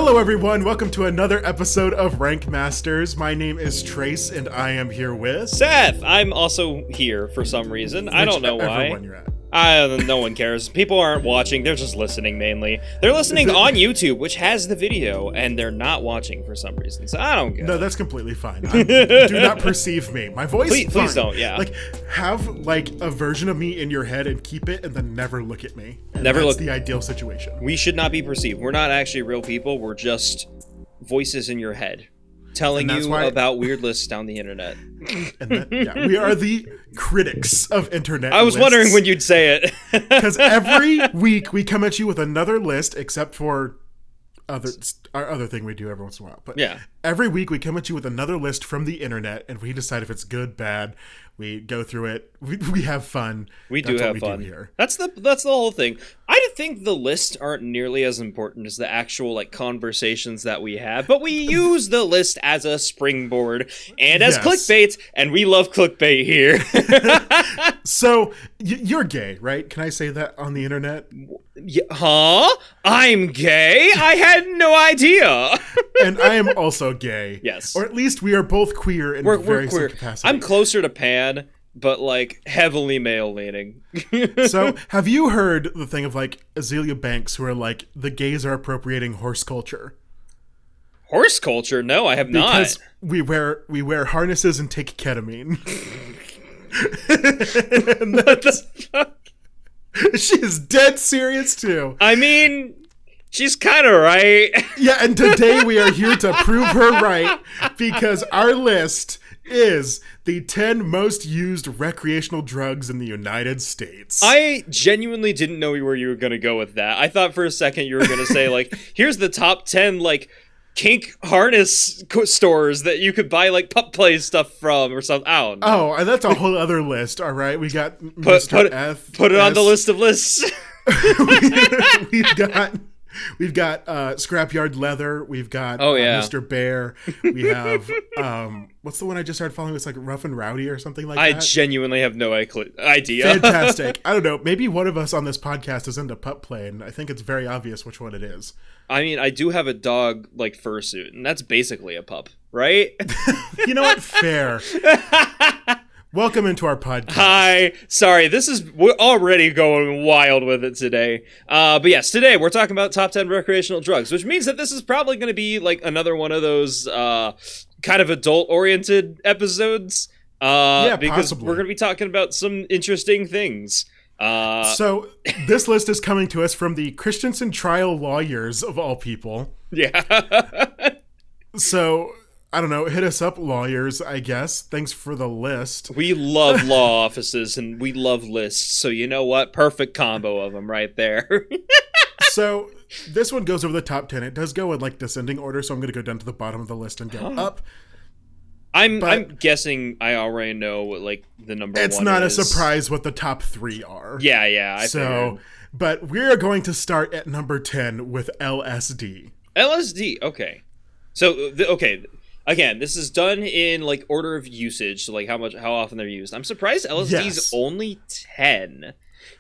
Hello everyone, welcome to another episode of Rank Masters. My name is Trace and I am here with... Seth! I'm also here for some reason. I don't know why. One you're at. No one cares. People aren't watching, they're just listening mainly. They're listening on YouTube, which has the video, and they're not watching for some reason, so I don't get it. No, that's completely fine. Do not perceive me. My voice, please don't, yeah. Like, have, like, a version of me in your head and keep it, and then never look at me. And never that's look. the ideal situation. We should not be perceived. We're not actually real people, we're just voices in your head. Telling you about weird lists down the internet. And yeah, we are the critics of internet I was lists. wondering when you'd say it. Because every week we come at you with another list, except for our other thing we do every once in a while. But yeah, every week we come at you with another list from the internet, and we decide if it's good, bad. We go through it. We have fun. That's have fun here. That's the whole thing. I think the lists aren't nearly as important as the actual like conversations that we have, but we use the list as a springboard and as clickbait, and we love clickbait here. So you're gay, right? Can I say that on the internet? Huh? I'm gay? I had no idea. And I am also gay. Yes. Or at least we are both queer in various capacities. I'm closer to pan, but like heavily male leaning. So have you heard the thing of like Azealia Banks who are like, the gays are appropriating horse culture? Horse culture? No, I have not. Because we wear harnesses and take ketamine. And what the fuck? She is dead serious too. I mean, she's kind of right. Yeah, and today we are here to prove her right because our list is the 10 most used recreational drugs in the United States. I genuinely didn't know where you were going to go with that. I thought for a second you were going to say, like, here's the top 10, like, kink harness stores that you could buy, like, pup play stuff from or something. I don't know. Oh, and that's a whole other list, all right? We got Mr. F. Put it on the list of lists. We've got Scrapyard Leather. We've got Mr. Bear. We have what's the one I just started following? It's like Rough and Rowdy or something like that. I genuinely have no idea. Fantastic. I don't know. Maybe one of us on this podcast is into pup play, and I think it's very obvious which one it is. I mean, I do have a dog like fursuit, and that's basically a pup, right? You know what? Fair. Welcome into our podcast. Hi. Sorry, we're already going wild with it today. But yes, today we're talking about top 10 recreational drugs, which means that this is probably going to be like another one of those kind of adult-oriented episodes. Because possibly. We're going to be talking about some interesting things. So this list is coming to us from the Christensen trial lawyers of all people. Yeah. So... I don't know, hit us up, lawyers, I guess. Thanks for the list. We love law offices, and we love lists, so you know what? Perfect combo of them right there. So, this one goes over the top 10. It does go in, like, descending order, so I'm going to go down to the bottom of the list and go up. I'm guessing I already know what, like, the number one is. It's not a surprise what the top 3 are. Yeah, I figured. But we're going to start at number 10 with LSD. LSD, okay. So, Again, this is done in like order of usage, so like how often they're used. I'm surprised LSD's only 10.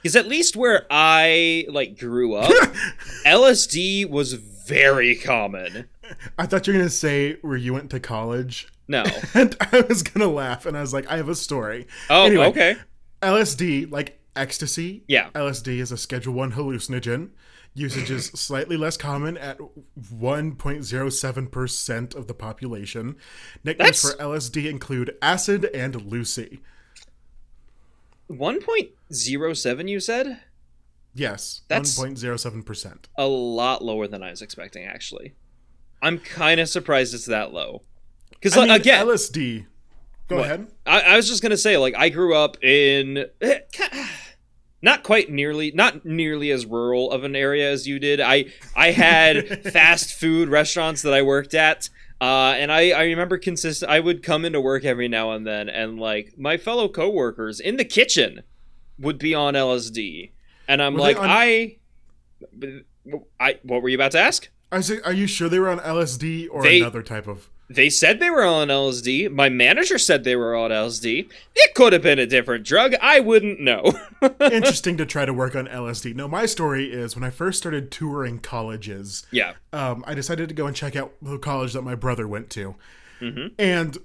Because at least where I like grew up, LSD was very common. I thought you were going to say where you went to college. No. And I was going to laugh, and I was like, I have a story. Oh, anyway, okay. LSD, like ecstasy. Yeah. LSD is a Schedule 1 hallucinogen. Usage is slightly less common at 1.07% of the population. Nicknames for LSD include acid and Lucy. 1.07, you said? Yes, that's 1.07%. A lot lower than I was expecting, actually. I'm kind of surprised it's that low. Because, again... LSD... Go ahead. I was just going to say, like, I grew up in... Not nearly as rural of an area as you did. I had fast food restaurants that I worked at, and I remember I would come into work every now and then, and like my fellow coworkers in the kitchen would be on LSD, and I'm what were you about to ask? I say, are you sure they were on LSD or another type of? They said they were on LSD. My manager said they were on LSD. It could have been a different drug. I wouldn't know. Interesting to try to work on LSD. No, my story is when I first started touring colleges. Yeah. I decided to go and check out the college that my brother went to. Mm-hmm. And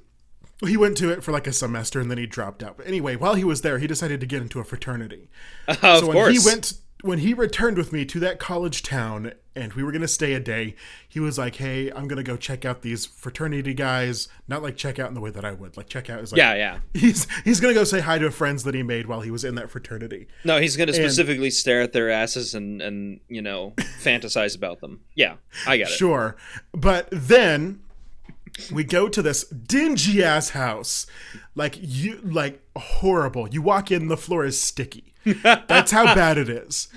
he went to it for like a semester and then he dropped out. But anyway, while he was there, he decided to get into a fraternity. Of course. When he returned with me to that college town and we were going to stay a day, he was like, hey, I'm going to go check out these fraternity guys. Not like check out in the way that I would. Like check out is like, yeah. He's going to go say hi to friends that he made while he was in that fraternity. No, he's going to specifically stare at their asses and fantasize about them. Yeah, I get it. Sure. But then we go to this dingy ass house. Like horrible. You walk in, the floor is sticky. That's how bad it is.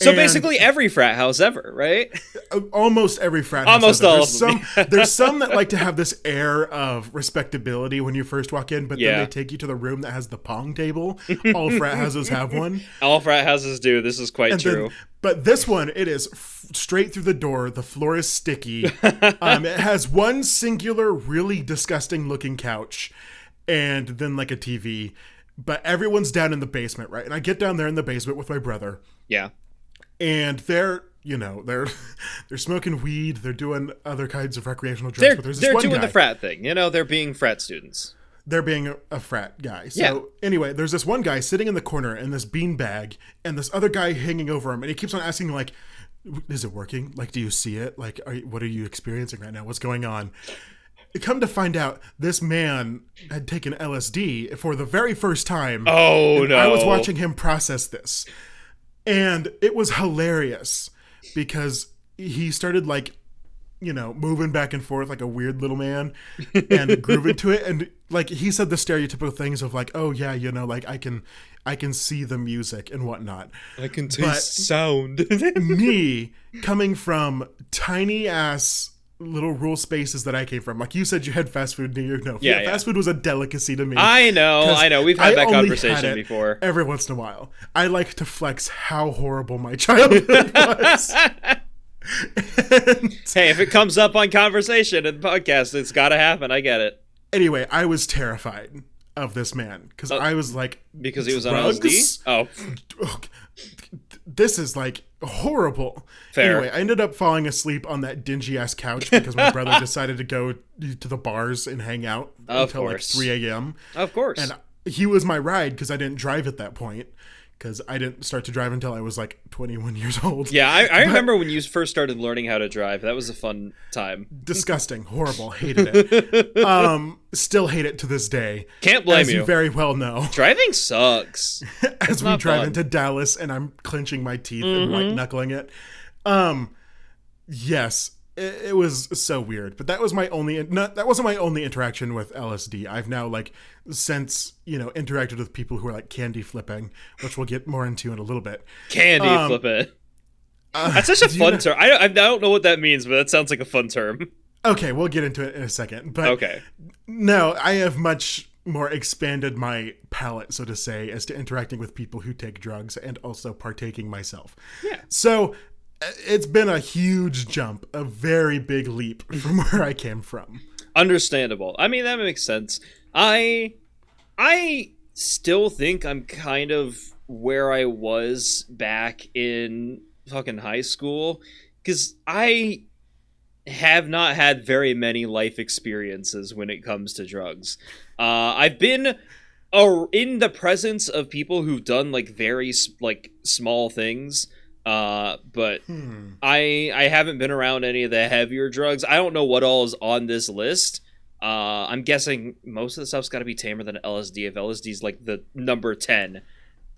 Basically every frat house ever, right? Almost every frat house. Almost all of them. There's some that like to have this air of respectability when you first walk in, but then they take you to the room that has the pong table. All frat houses have one. All frat houses do. This is quite true. But this one, it is straight through the door. The floor is sticky. It has one singular, really disgusting looking couch and then like a TV. But everyone's down in the basement, right? And I get down there in the basement with my brother. Yeah. And they're smoking weed. They're doing other kinds of recreational drugs. But there's this they're one doing guy. the frat thing. They're being frat students. They're being a frat guy. So anyway, there's this one guy sitting in the corner in this bean bag and this other guy hanging over him. And he keeps on asking like, is it working? Like, do you see it? Like, what are you experiencing right now? What's going on? Come to find out, this man had taken LSD for the very first time. Oh, no. I was watching him process this. And it was hilarious because he started like, moving back and forth like a weird little man and grooving to it. And like he said the stereotypical things of like, oh yeah, like I can see the music and whatnot. I can taste sound. Me coming from tiny ass little rural spaces that I came from. Like you said, you had fast food near you. No, fast food was a delicacy to me. I know. We've had that conversation before. Every once in a while. I like to flex how horrible my childhood was. Hey, if it comes up on conversation and podcast, it's got to happen. I get it. Anyway, I was terrified of this man because I was like, because he was on LSD? Oh. This is like horrible. Fair. Anyway, I ended up falling asleep on that dingy ass couch because my brother decided to go to the bars and hang out until like 3 a.m. Of course. And he was my ride because I didn't drive at that point because I didn't start to drive until I was like 21 years old. Yeah, I remember when you first started learning how to drive. That was a fun time. Disgusting. Horrible. Hated it. Still hate it to this day. Can't blame you. As you very well know. Driving sucks. As we drive into Dallas and I'm clenching my teeth and white knuckling it. Yes, it was so weird. But that was that wasn't my only interaction with LSD. I've now since interacted with people who are like candy flipping, which we'll get more into in a little bit. Candy flipping. That's such a fun term. I don't know what that means, but that sounds like a fun term. Okay, we'll get into it in a second. But okay. No, I have much more expanded my palette, so to say, as to interacting with people who take drugs and also partaking myself. Yeah. So it's been a huge jump, a very big leap from where I came from. Understandable. I mean, that makes sense. I still think I'm kind of where I was back in fucking high school, because I have not had very many life experiences when it comes to drugs. I've been in the presence of people who've done very small things, but I haven't been around any of the heavier drugs. I don't know what all is on this list. I'm guessing most of the stuff's got to be tamer than LSD. If LSD's the number 10,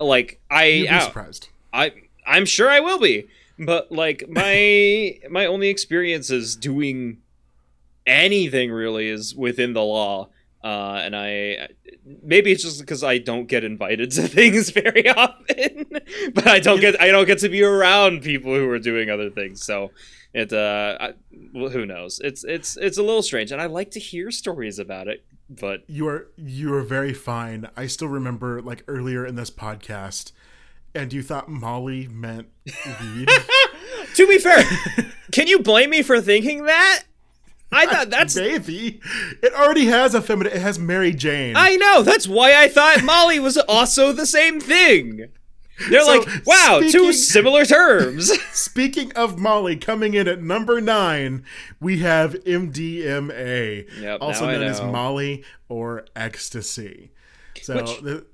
you'd be surprised. I'm sure I will be. But my only experiences doing anything really is within the law, and maybe it's just because I don't get invited to things very often, but I don't get to be around people who are doing other things. So who knows? It's a little strange, and I like to hear stories about it. But you are very fine. I still remember earlier in this podcast. And you thought Molly meant weed? To be fair, can you blame me for thinking that? I thought that's baby. It already has a feminine. It has Mary Jane. I know. That's why I thought Molly was also the same thing. They're so, like, wow, two similar terms. Speaking of Molly, coming in at number 9, we have MDMA, also known as Molly or ecstasy. So,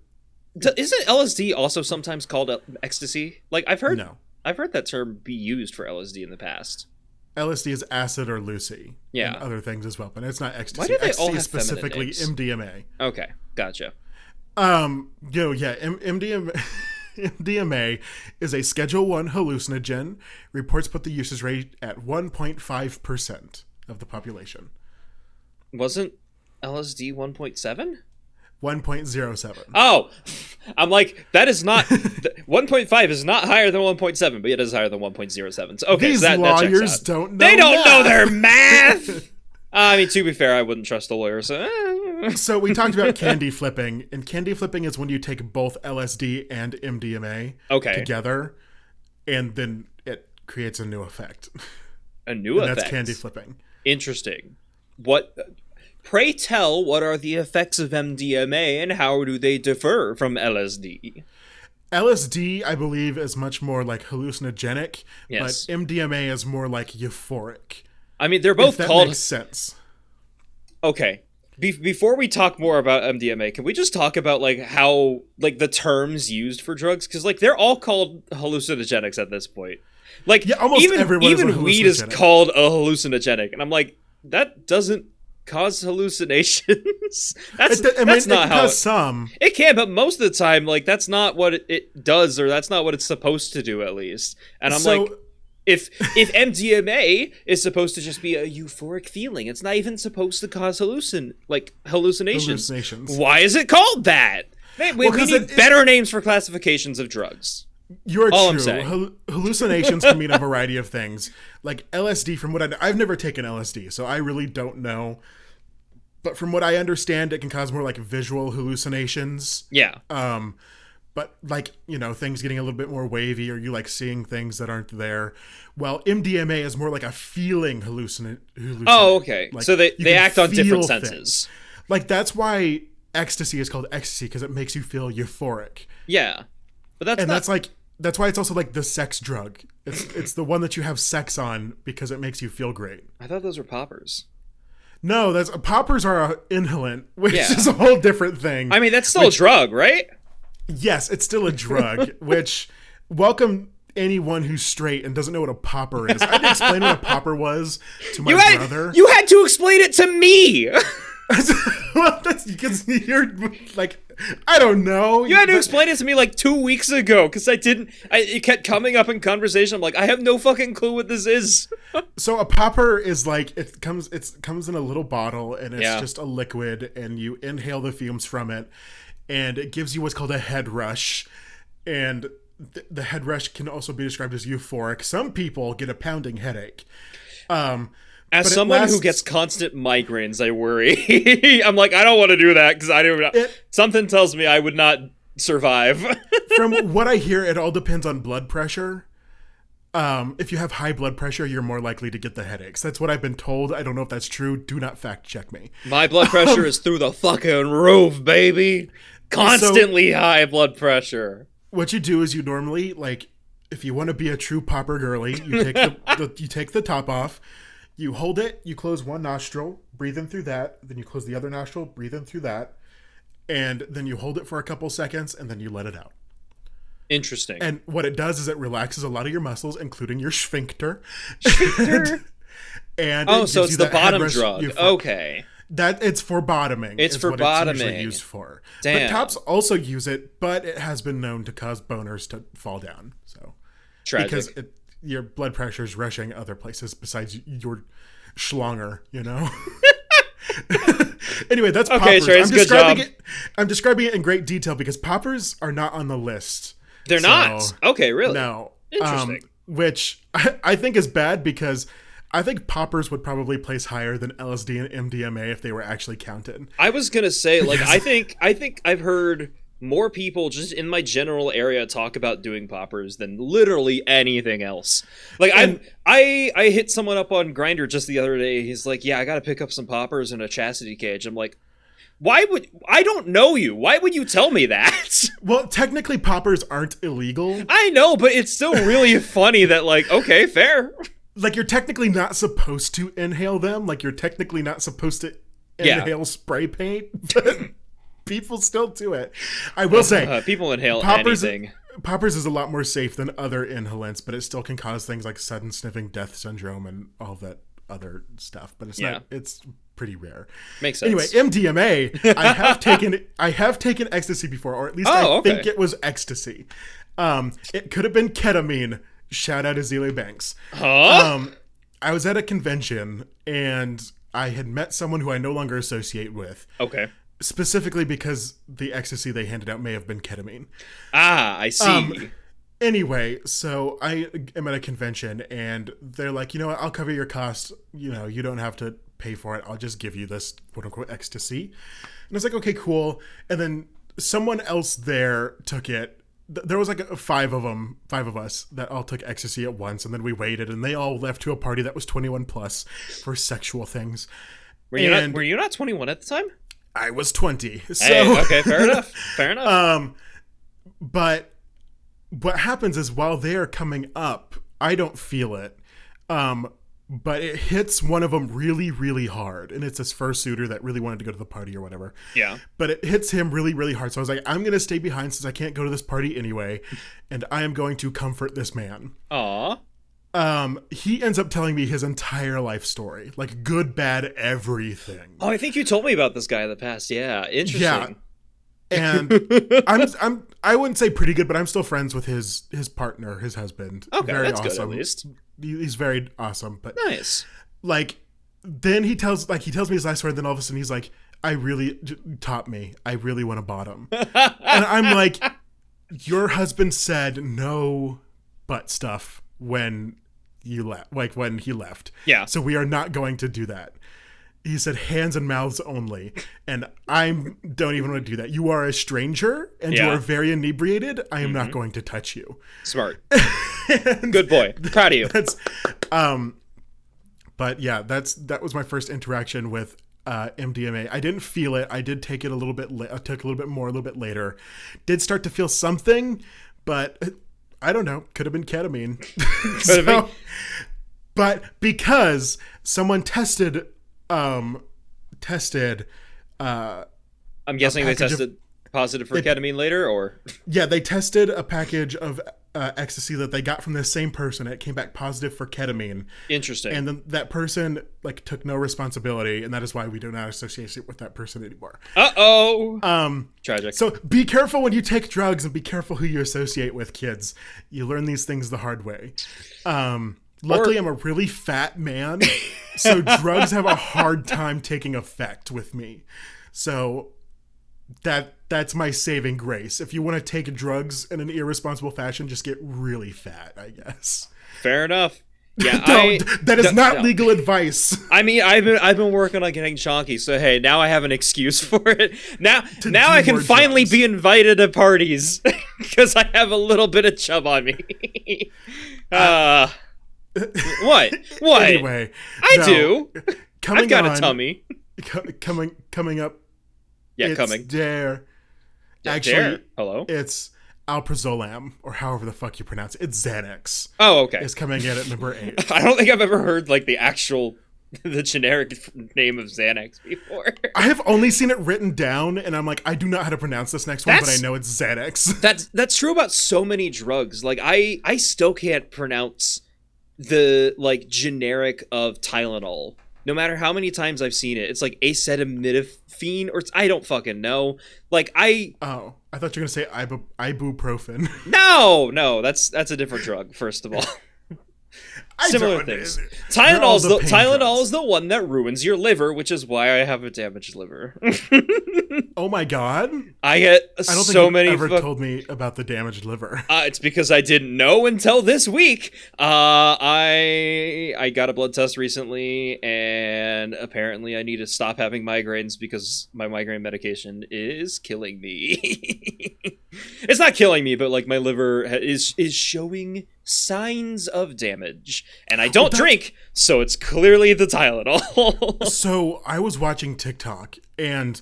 isn't LSD also sometimes called ecstasy? Like I've heard that term be used for LSD in the past. LSD is acid or Lucy, and other things as well, but it's not ecstasy. Why do they ecstasy all have specifically MDMA. Okay, gotcha. MDMA is a Schedule 1 hallucinogen. Reports put the usage rate at 1.5% of the population. Wasn't LSD 1.7? 1.07. Oh, I'm like, that is not 1.5 is not higher than 1.7, but it is higher than 1.07. So, okay, these so lawyers that checks out. don't know. They don't math. know their math. I mean, to be fair, I wouldn't trust the lawyers. So we talked about candy flipping, and candy flipping is when you take both LSD and MDMA together, and then it creates a new effect. A new effect? That's candy flipping. Interesting. Pray tell, what are the effects of MDMA, and how do they differ from LSD? LSD, I believe, is much more like hallucinogenic, yes. But MDMA is more like euphoric. I mean, they're both called... makes sense. Okay. Before we talk more about MDMA, can we just talk about like how like the terms used for drugs? Because like they're all called hallucinogenics at this point. Like almost even weed is called a hallucinogenic, and I'm like, that doesn't cause hallucinations. That's not how some it can, but most of the time, like that's not what it does, or that's not what it's supposed to do, at least. And I'm like. If MDMA is supposed to just be a euphoric feeling, it's not even supposed to cause hallucinations. Why is it called that? We need better names for classifications of drugs. You're all true. Hallucinations can mean a variety of things. Like LSD, from what I've never taken LSD, so I really don't know. But from what I understand, it can cause more like visual hallucinations. Yeah. But like, things getting a little bit more wavy, or you like seeing things that aren't there. Well, MDMA is more like a feeling hallucinate. Oh, okay. Like, so they act on different senses. Things. Like that's why ecstasy is called ecstasy, because it makes you feel euphoric. Yeah, but that's why it's also like the sex drug. It's the one that you have sex on because it makes you feel great. I thought those were poppers. No, poppers are an inhalant, which is a whole different thing. I mean, that's still a drug, right? Yes, it's still a drug, which welcome anyone who's straight and doesn't know what a popper is. I had to explain what a popper was to my brother. You had to explain it to me! Well, that's because you're like, I don't know. You had to explain it to me like 2 weeks ago, because it kept coming up in conversation. I'm like, I have no fucking clue what this is. So a popper is like, it comes in a little bottle, and it's just a liquid, and you inhale the fumes from it. And it gives you what's called a head rush. And the head rush can also be described as euphoric. Some people get a pounding headache. As someone who gets constant migraines, I worry. I'm like, I don't want to do that, because something tells me I would not survive. From what I hear, it all depends on blood pressure. If you have high blood pressure, you're more likely to get the headaches. That's what I've been told. I don't know if that's true. Do not fact check me. My blood pressure is through the fucking roof, baby. Constantly high blood pressure. What you do is you normally, like, if you want to be a true popper girly, you take you take the top off, you hold it, you close one nostril, breathe in through that, then you close the other nostril, breathe in through that, and then you hold it for a couple seconds, and then you let it out. Interesting. And what it does is it relaxes a lot of your muscles, including your sphincter. And so it's the bottom drug. Okay. That it's for bottoming. It's for bottoming. It's usually used for. Damn. But tops also use it, but it has been known to cause boners to fall down. So tragic. Because your blood pressure is rushing other places besides your schlonger, Anyway, that's poppers. Trace, good job. I'm describing it in great detail because poppers are not on the list. They're not? Okay, really? No. Interesting. Which I think is bad, because I think poppers would probably place higher than LSD and MDMA if they were actually counted. I was gonna say, like, I think I've heard more people just in my general area talk about doing poppers than literally anything else. Like I hit someone up on Grindr just the other day. He's like, "Yeah, I got to pick up some poppers and a chastity cage." I'm like, I don't know you. Why would you tell me that? Well, technically poppers aren't illegal. I know, but it's still really funny that, like, okay, fair. Like, you're technically not supposed to inhale them. Like, you're technically not supposed to inhale spray paint, but people still do it. I will say, people inhale anything. Poppers is a lot more safe than other inhalants, but it still can cause things like sudden sniffing death syndrome and all that other stuff. But it's not. It's pretty rare. Makes sense. Anyway, MDMA. I have taken ecstasy before, or at least I think it was ecstasy. It could have been ketamine. Shout out to Azealia Banks. Huh? I was at a convention and I had met someone who I no longer associate with. Okay. Specifically because the ecstasy they handed out may have been ketamine. Ah, I see. Anyway, so I am at a convention and they're like, you know what, I'll cover your costs. You know, you don't have to pay for it. I'll just give you this quote unquote ecstasy. And I was like, okay, cool. And then someone else there took it. There was like five of us that all took ecstasy at once. And then we waited and they all left to a party that was 21 plus for sexual things. Were you not 21 at the time? I was 20. So, hey, okay, fair enough. Fair enough. But what happens is while they're coming up, I don't feel it. But it hits one of them really, really hard. And it's his first suitor that really wanted to go to the party or whatever. Yeah. But it hits him really, really hard. So I was like, I'm going to stay behind since I can't go to this party anyway. And I am going to comfort this man. Aw. He ends up telling me his entire life story. Like good, bad, everything. Oh, I think you told me about this guy in the past. Yeah. Interesting. Yeah. And I wouldn't say pretty good, but I'm still friends with his partner, his husband. Okay, very that's awesome. good at least. He's very awesome. But nice. Like, then he tells me his last word, and then all of a sudden he's like, I really taught me. I really want a bottom. And I'm like, your husband said no butt stuff when you left, like when he left. Yeah. So we are not going to do that. He said hands and mouths only. And I don't even want to do that. You are a stranger and you are very inebriated. I am not going to touch you. Smart. Good boy. Proud of you. But yeah, that was my first interaction with MDMA. I didn't feel it. I did take it a little bit. I took a little bit more a little bit later. Did start to feel something, but I don't know. Could have been ketamine. Could have been. But because someone tested. I'm guessing they tested positive for ketamine later, or yeah, they tested a package of ecstasy that they got from the same person. It came back positive for ketamine. Interesting. And then that person like took no responsibility, and that is why we do not associate it with that person anymore. Tragic. So be careful when you take drugs, and be careful who you associate with, kids. You learn these things the hard way. Luckily, I'm a really fat man, so drugs have a hard time taking effect with me. So that's my saving grace. If you want to take drugs in an irresponsible fashion, just get really fat, I guess. Fair enough. Yeah, that is not legal advice. I mean, I've been working on getting chonky, so hey, now I have an excuse for it. Now I can finally be invited to parties because I have a little bit of chub on me. What? Anyway, I've got a tummy. Coming up. Yeah, it's coming. Dare. Yeah, actually, Dare. Hello. It's alprazolam, or however the fuck you pronounce it. It's Xanax. Oh, okay. It's coming in at number 8. I don't think I've ever heard like the generic name of Xanax before. I have only seen it written down, and I'm like, I do not know how to pronounce this next one, but I know it's Xanax. That's true about so many drugs. Like I still can't pronounce the like generic of Tylenol. No matter how many times I've seen it, it's like acetaminophen, or I don't fucking know. Like I thought you were gonna say ibuprofen. No, that's a different drug. First of all, Similar things. They're all the pain Tylenol drugs. is the one that ruins your liver, which is why I have a damaged liver. Oh my god! I get I don't so think many. you ever told me about the damaged liver. It's because I didn't know until this week. I got a blood test recently, and apparently I need to stop having migraines because my migraine medication is killing me. It's not killing me, but like my liver is showing signs of damage, and I don't drink, so it's clearly the Tylenol. So I was watching TikTok, and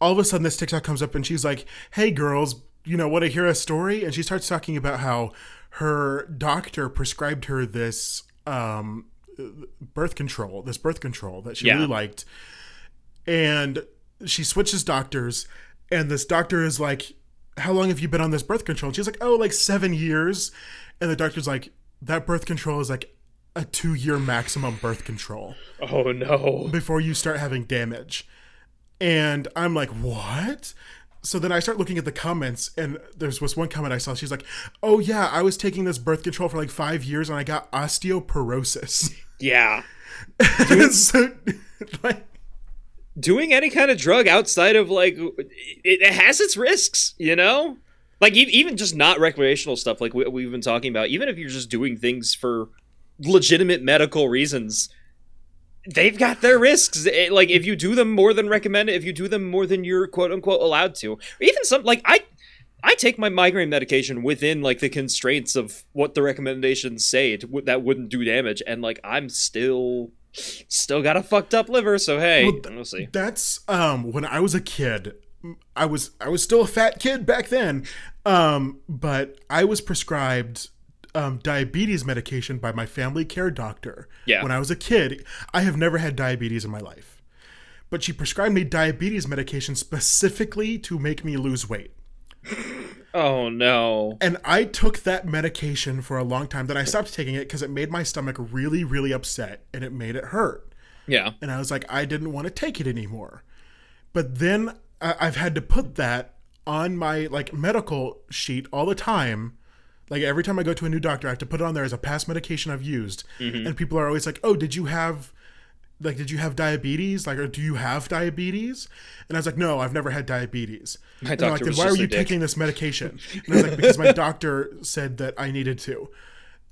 all of a sudden this TikTok comes up, and she's like, "Hey girls, want to hear a story?" And she starts talking about how her doctor prescribed her this birth control that she really liked, and she switches doctors, and this doctor is like, "How long have you been on this birth control?" And she's like, "Oh, like 7 years." And the doctor's like, "That birth control is like a 2-year maximum birth control. Oh no. Before you start having damage." And I'm like, "What?" So then I start looking at the comments, and there's this one comment I saw. She's like, "Oh yeah, I was taking this birth control for like 5 years, and I got osteoporosis." Yeah. So, like, doing any kind of drug outside of like it has its risks, like even just not recreational stuff like we've been talking about. Even if you're just doing things for legitimate medical reasons, they've got their risks. Like if you do them more than recommended, if you do them more than you're quote unquote allowed to, or even some like I take my migraine medication within like the constraints of what the recommendations say that wouldn't do damage, and like I'm still got a fucked up liver, so hey, we'll see. That's when I was a kid. I was still a fat kid back then, but I was prescribed diabetes medication by my family care doctor. Yeah. When I was a kid, I have never had diabetes in my life, but she prescribed me diabetes medication specifically to make me lose weight. Oh no. And I took that medication for a long time. Then I stopped taking it because it made my stomach really, really upset, and it made it hurt. Yeah. And I was like, I didn't want to take it anymore. But then I've had to put that on my like medical sheet all the time. Like every time I go to a new doctor, I have to put it on there as a past medication I've used. Mm-hmm. And people are always like, "Oh, did you have diabetes? Like, or do you have diabetes?" And I was like, "No, I've never had diabetes." My doctor like, "Then was why just are you a dick." taking this medication? And I was like, "Because my doctor said that I needed to."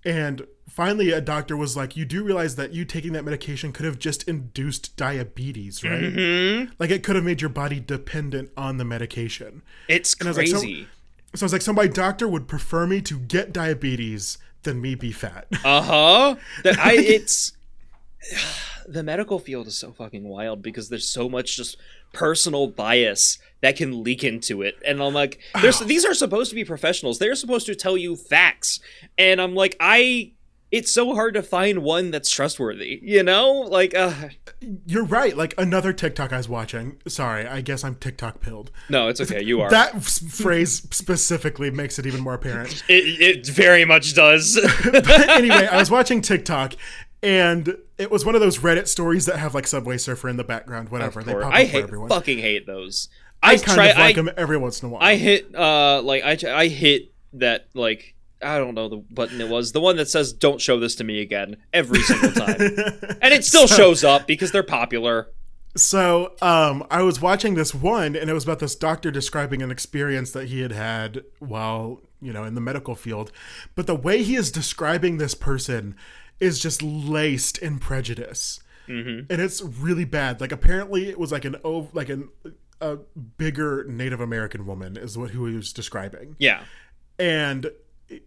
And finally, a doctor was like, "You do realize that you taking that medication could have just induced diabetes, right? Mm-hmm. Like it could have made your body dependent on the medication." It's crazy. So I was like, so my doctor would prefer me to get diabetes than me be fat. It's the medical field is so fucking wild because there's so much just personal bias that can leak into it. And I'm like, these are supposed to be professionals. They're supposed to tell you facts. And I'm like, it's so hard to find one that's trustworthy, Like, You're right. Like another TikTok I was watching. Sorry, I guess I'm TikTok pilled. No, it's okay. You are. That phrase specifically makes it even more apparent. It very much does. But anyway, I was watching TikTok, and it was one of those Reddit stories that have like Subway Surfer in the background, whatever. They pop up for everyone. Fucking hate those. I kind of like them every once in a while. I hit I hit that like. I don't know the button it was. The one that says, "Don't show this to me again," every single time. And it still shows up because they're popular. So I was watching this one, and it was about this doctor describing an experience that he had while, in the medical field. But the way he is describing this person is just laced in prejudice. Mm-hmm. And it's really bad. Like, apparently it was like a bigger Native American woman is who he was describing. Yeah. And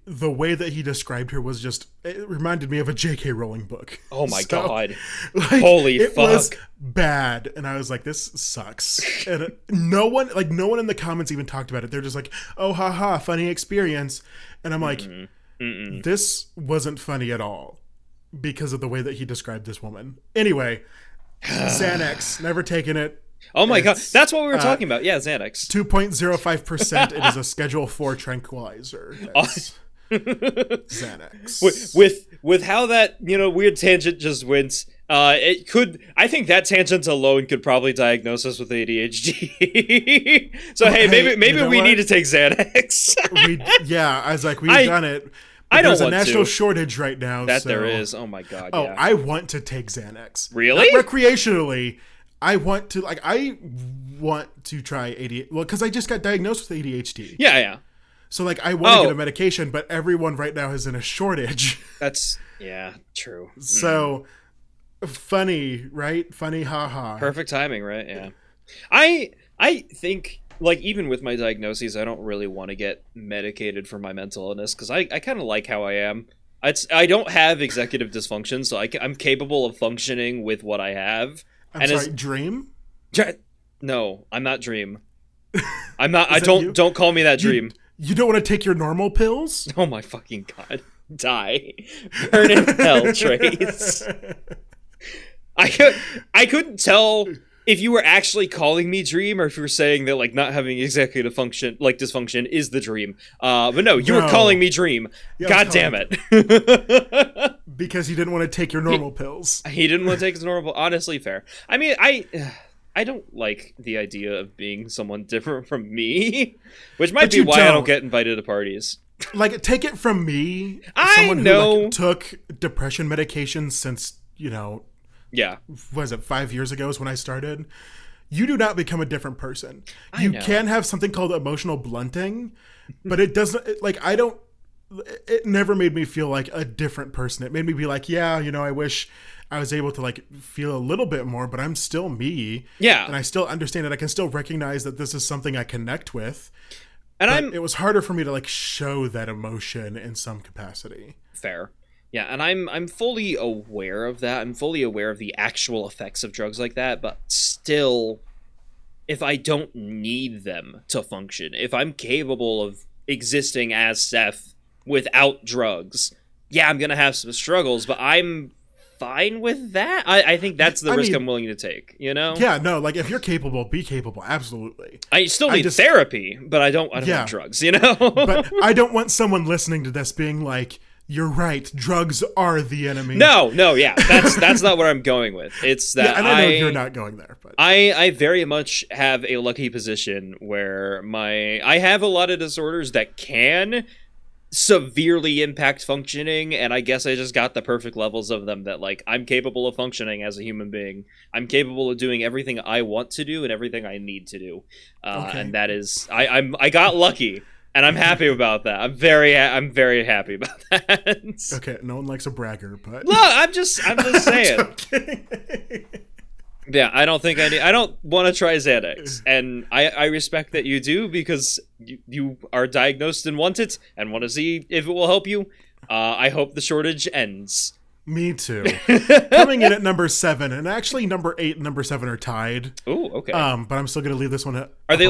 the way that he described her was just, it reminded me of a J.K. Rowling book. Oh my God. Like, holy it fuck. It was bad. And I was like, this sucks. And no one in the comments even talked about it. They're just like, "Oh, haha, funny experience." And I'm like, this wasn't funny at all because of the way that he described this woman. Anyway, Xanax, never taken it. Oh my God. That's what we were talking about. Yeah, Xanax. 2.05%. It is a Schedule 4 tranquilizer. That's Xanax. With how that, weird tangent just went, I think that tangent alone could probably diagnose us with ADHD. So, maybe we need to take Xanax. I was like, we've done it. I don't There's a want national to. shortage right now. That so... there is. Oh my god. Oh, yeah. I want to take Xanax. Really? Not recreationally. I want to try ADHD. Well, because I just got diagnosed with ADHD. Yeah. So I want to get a medication, but everyone right now is in a shortage. That's true. So funny, right? Funny, haha. Perfect timing, right? Yeah. I think even with my diagnoses, I don't really want to get medicated for my mental illness because I kind of like how I am. I don't have executive dysfunction, so I'm capable of functioning with what I have. I'm sorry, Dream? No, I'm not Dream. I'm not. Don't call me that Dream. You don't want to take your normal pills? Oh my fucking god! Die, burn in hell, Trace. I couldn't tell if you were actually calling me Dream or if you were saying that not having executive function dysfunction is the Dream. But no, you were calling me Dream. Yeah, god damn it. Because he didn't want to take your normal pills. He didn't want to take his normal. Honestly, fair. I mean, I don't like the idea of being someone different from me, which might be why I don't get invited to parties. Take it from me, someone who took depression medication since, yeah. Was it 5 years ago is when I started? You do not become a different person. You can have something called emotional blunting, but it doesn't, it never made me feel like a different person. It made me be like, I wish I was able to feel a little bit more, but I'm still me. Yeah. And I still understand it. I can still recognize that this is something I connect with. And it was harder for me to show that emotion in some capacity. Fair. Yeah, and I'm fully aware of that. I'm fully aware of the actual effects of drugs like that, but still, if I don't need them to function, if I'm capable of existing as Seth without drugs, I'm gonna have some struggles, but I'm fine with that. I think that's the risk I'm willing to take, Yeah, no, if you're capable, be capable, absolutely. I still need therapy, but I don't want drugs, But I don't want someone listening to this being like, you're right, drugs are the enemy. No, yeah, that's not what I'm going with. It's that and I know you're not going there, but I very much have a lucky position where I have a lot of disorders that can severely impact functioning, and I guess I just got the perfect levels of them that I'm capable of functioning as a human being. I'm capable of doing everything I want to do and everything I need to do. And that is I got lucky. And I'm happy about that. I'm very happy about that. Okay, no one likes a bragger, but look, I'm just saying. Yeah, I don't want to try Xanax, and I respect that you do because you are diagnosed and want it and want to see if it will help you. I hope the shortage ends. Me too. Coming in at number 7, and actually number 8 and number 7 are tied. Ooh, okay. But I'm still gonna leave this one. Are they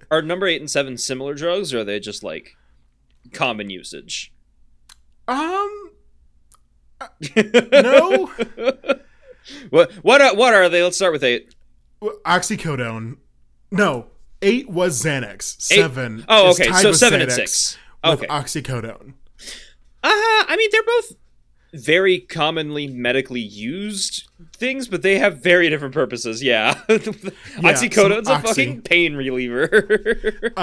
are number 8 and 7 similar drugs, or are they just common usage? No. What are they? Let's start with 8. Oxycodone. No, 8 was Xanax. 7. Oh, okay. So 7 Xanax and 6. Okay. With oxycodone. I mean, they're both very commonly medically used things, but they have very different purposes. Yeah. Oxycodone's a fucking pain reliever.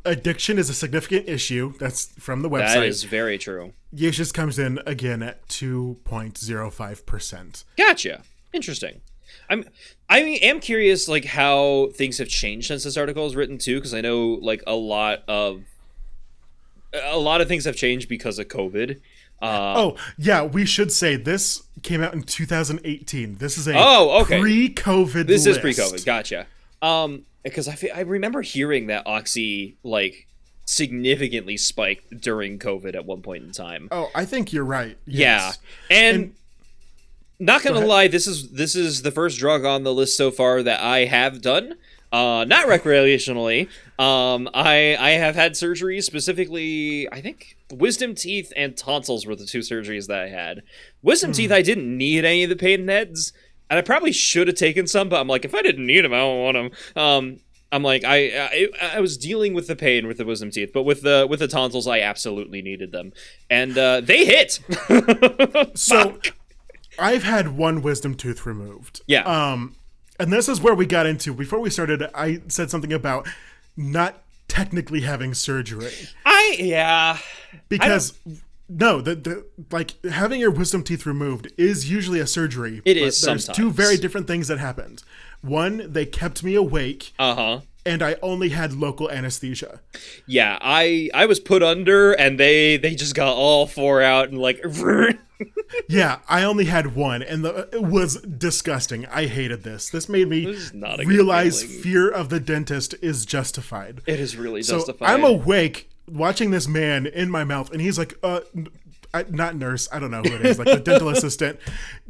Addiction is a significant issue. That's from the website. That is very true. Usage comes in again at 2.05%. Gotcha. Interesting. I am curious how things have changed since this article was written too, because I know a lot of things have changed because of COVID. We should say this came out in 2018. This is a pre-COVID This list. is pre-COVID. Gotcha. Because I remember hearing that Oxy significantly spiked during COVID at one point in time. Oh, I think you're right. Yes. Yeah, and not gonna lie, this is the first drug on the list so far that I have done. Not recreationally. I have had surgery, specifically, I think wisdom teeth and tonsils were the 2 surgeries that I had. Wisdom teeth, I didn't need any of the pain meds, and I probably should have taken some, but I'm if I didn't need them, I don't want them. I'm I was dealing with the pain with the wisdom teeth, but with the tonsils, I absolutely needed them, and they hit. So, I've had 1 wisdom tooth removed. Yeah. And this is where we got into, before we started, I said something about not technically having surgery. Yeah. Because No, the like having your wisdom teeth removed is usually a surgery. It is there's sometimes. two very different things that happened. One, they kept me awake. And I only had local anesthesia. Yeah, I was put under, and they just got all four out and like. Yeah, I only had one, and it was disgusting. I hated this. This made me realize fear of the dentist is justified. It is really justified. So I'm awake watching this man in my mouth, and he's like, not nurse, I don't know who it is, like the dental assistant,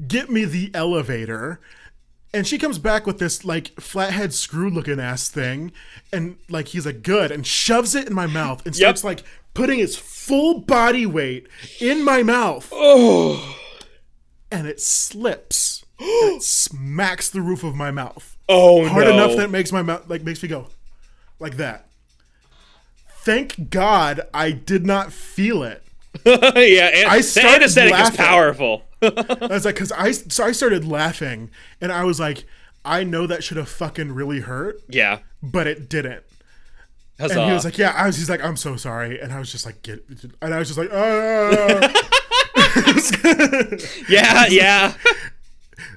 get me the elevator. And she comes back with this like flathead screw looking ass thing, and like he's like good, and shoves it in my mouth and starts like putting his full body weight in my mouth. Oh, and it slips. And it smacks the roof of my mouth. Oh, hard enough that it makes my mouth makes me go like that. Thank God I did not feel it. Yeah, I started anesthetic laughing. is powerful. I was like, because I started laughing, and I was like, I know that should have fucking really hurt. Yeah, but it didn't. Huzzah. And he was like, yeah. He's like, I'm so sorry, and I was just like, and I was just like, yeah.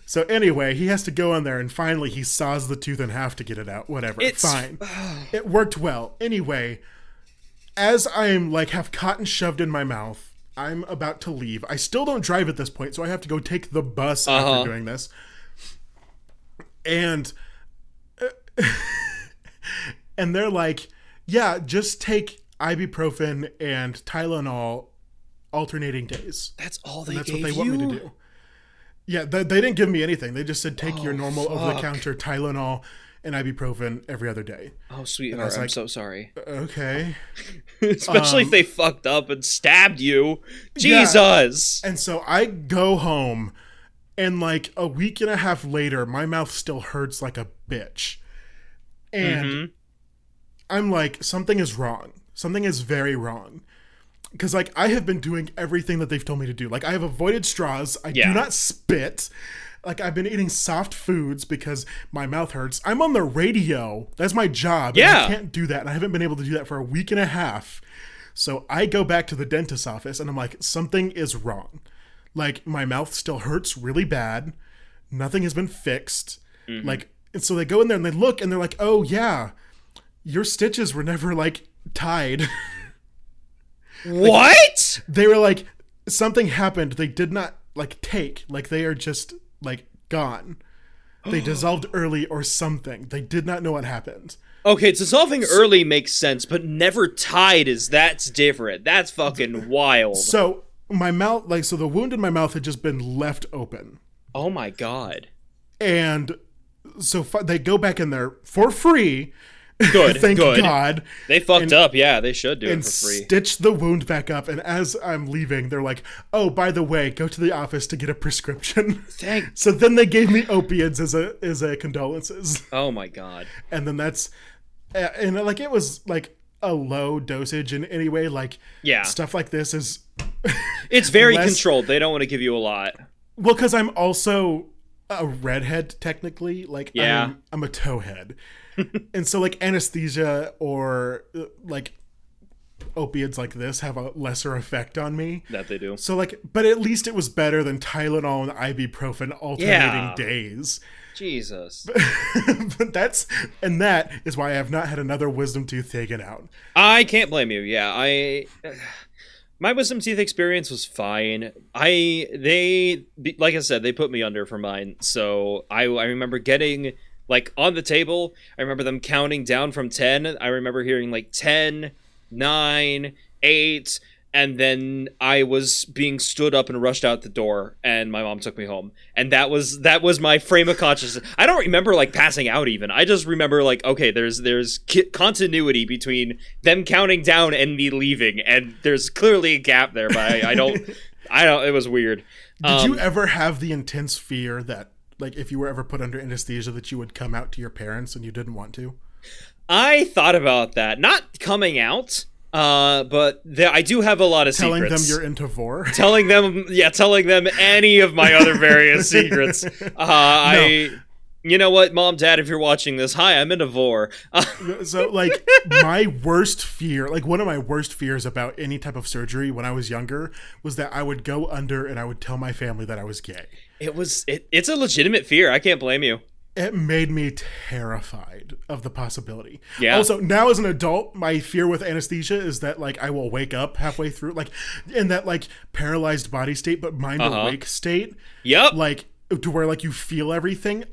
So anyway, he has to go in there, and finally he saws the tooth in half to get it out. Whatever, it's fine. It worked well. Anyway, as I'm like have cotton shoved in my mouth, I'm about to leave. I still don't drive at this point, so I have to go take the bus after doing this. And and they're like, yeah, just take ibuprofen and Tylenol alternating days. That's all they That's gave what they want me to do. Yeah, they didn't give me anything. They just said take your normal over-the-counter Tylenol and ibuprofen every other day. Oh, sweetheart, I'm so sorry. Okay. Especially if they fucked up and stabbed you. Jesus! Yeah. And so I go home, and like a week and a half later, my mouth still hurts like a bitch. And I'm like, something is wrong. Something is very wrong. Because like I have been doing everything that they've told me to do. Like I have avoided straws. I do not spit. Like, I've been eating soft foods because my mouth hurts. I'm on the radio. That's my job. Yeah. And I can't do that. And I haven't been able to do that for a week and a half. So I go back to the dentist's office and I'm like, something is wrong. Like, my mouth still hurts really bad. Nothing has been fixed. Like, and so they go in there and they look and they're like, oh, yeah, your stitches were never, like, tied. What? They were like, something happened. They did not, like, take. Like, they are just... like gone. They dissolved early or something. They did not know what happened. Okay, dissolving early makes sense, but never tied that's different. That's fucking wild. So my mouth, like, so the wound in my mouth had just been left open. Oh my God. And so they go back in there for free. Good. Thank God. They fucked up. Yeah, they should do it for free. And stitch the wound back up. And as I'm leaving, they're like, oh, by the way, go to the office to get a prescription. So then they gave me opiates as a condolences. Oh my God. And then that's, and like, it was like a low dosage in any way. Like, stuff like this is. It's very controlled. They don't want to give you a lot. Well, because I'm also a redhead, technically. Like, I'm a towhead. And so like anesthesia or like opiates like this have a lesser effect on me. That they do. So like, but at least it was better than Tylenol and ibuprofen alternating days. Jesus. But that is why I have not had another wisdom tooth taken out. I can't blame you. Yeah, my wisdom teeth experience was fine. Like I said, they put me under for mine. So I remember getting like on the table. I remember them counting down from 10. I remember hearing like 10, 9, 8, and then I was being stood up and rushed out the door, and my mom took me home. And that was my frame of consciousness. I don't remember like passing out even. I just remember like, okay, there's continuity between them counting down and me leaving, and there's clearly a gap there, but I don't it was weird. Did you ever have the intense fear that like if you were ever put under anesthesia that you would come out to your parents and you didn't want to? I thought about that. Not coming out. But I do have a lot of telling secrets. Telling them you're into vor? Telling them any of my other various secrets. You know what, Mom, Dad, if you're watching this, hi, I'm in a vor. So, like, my worst fear, like, one of my worst fears about any type of surgery when I was younger was that I would go under and I would tell my family that I was gay. It's a legitimate fear. I can't blame you. It made me terrified of the possibility. Yeah. Also, now as an adult, my fear with anesthesia is that, like, I will wake up halfway through, like, in that, like, paralyzed body state, but mind awake state. Yep. Like, to where, like, you feel everything.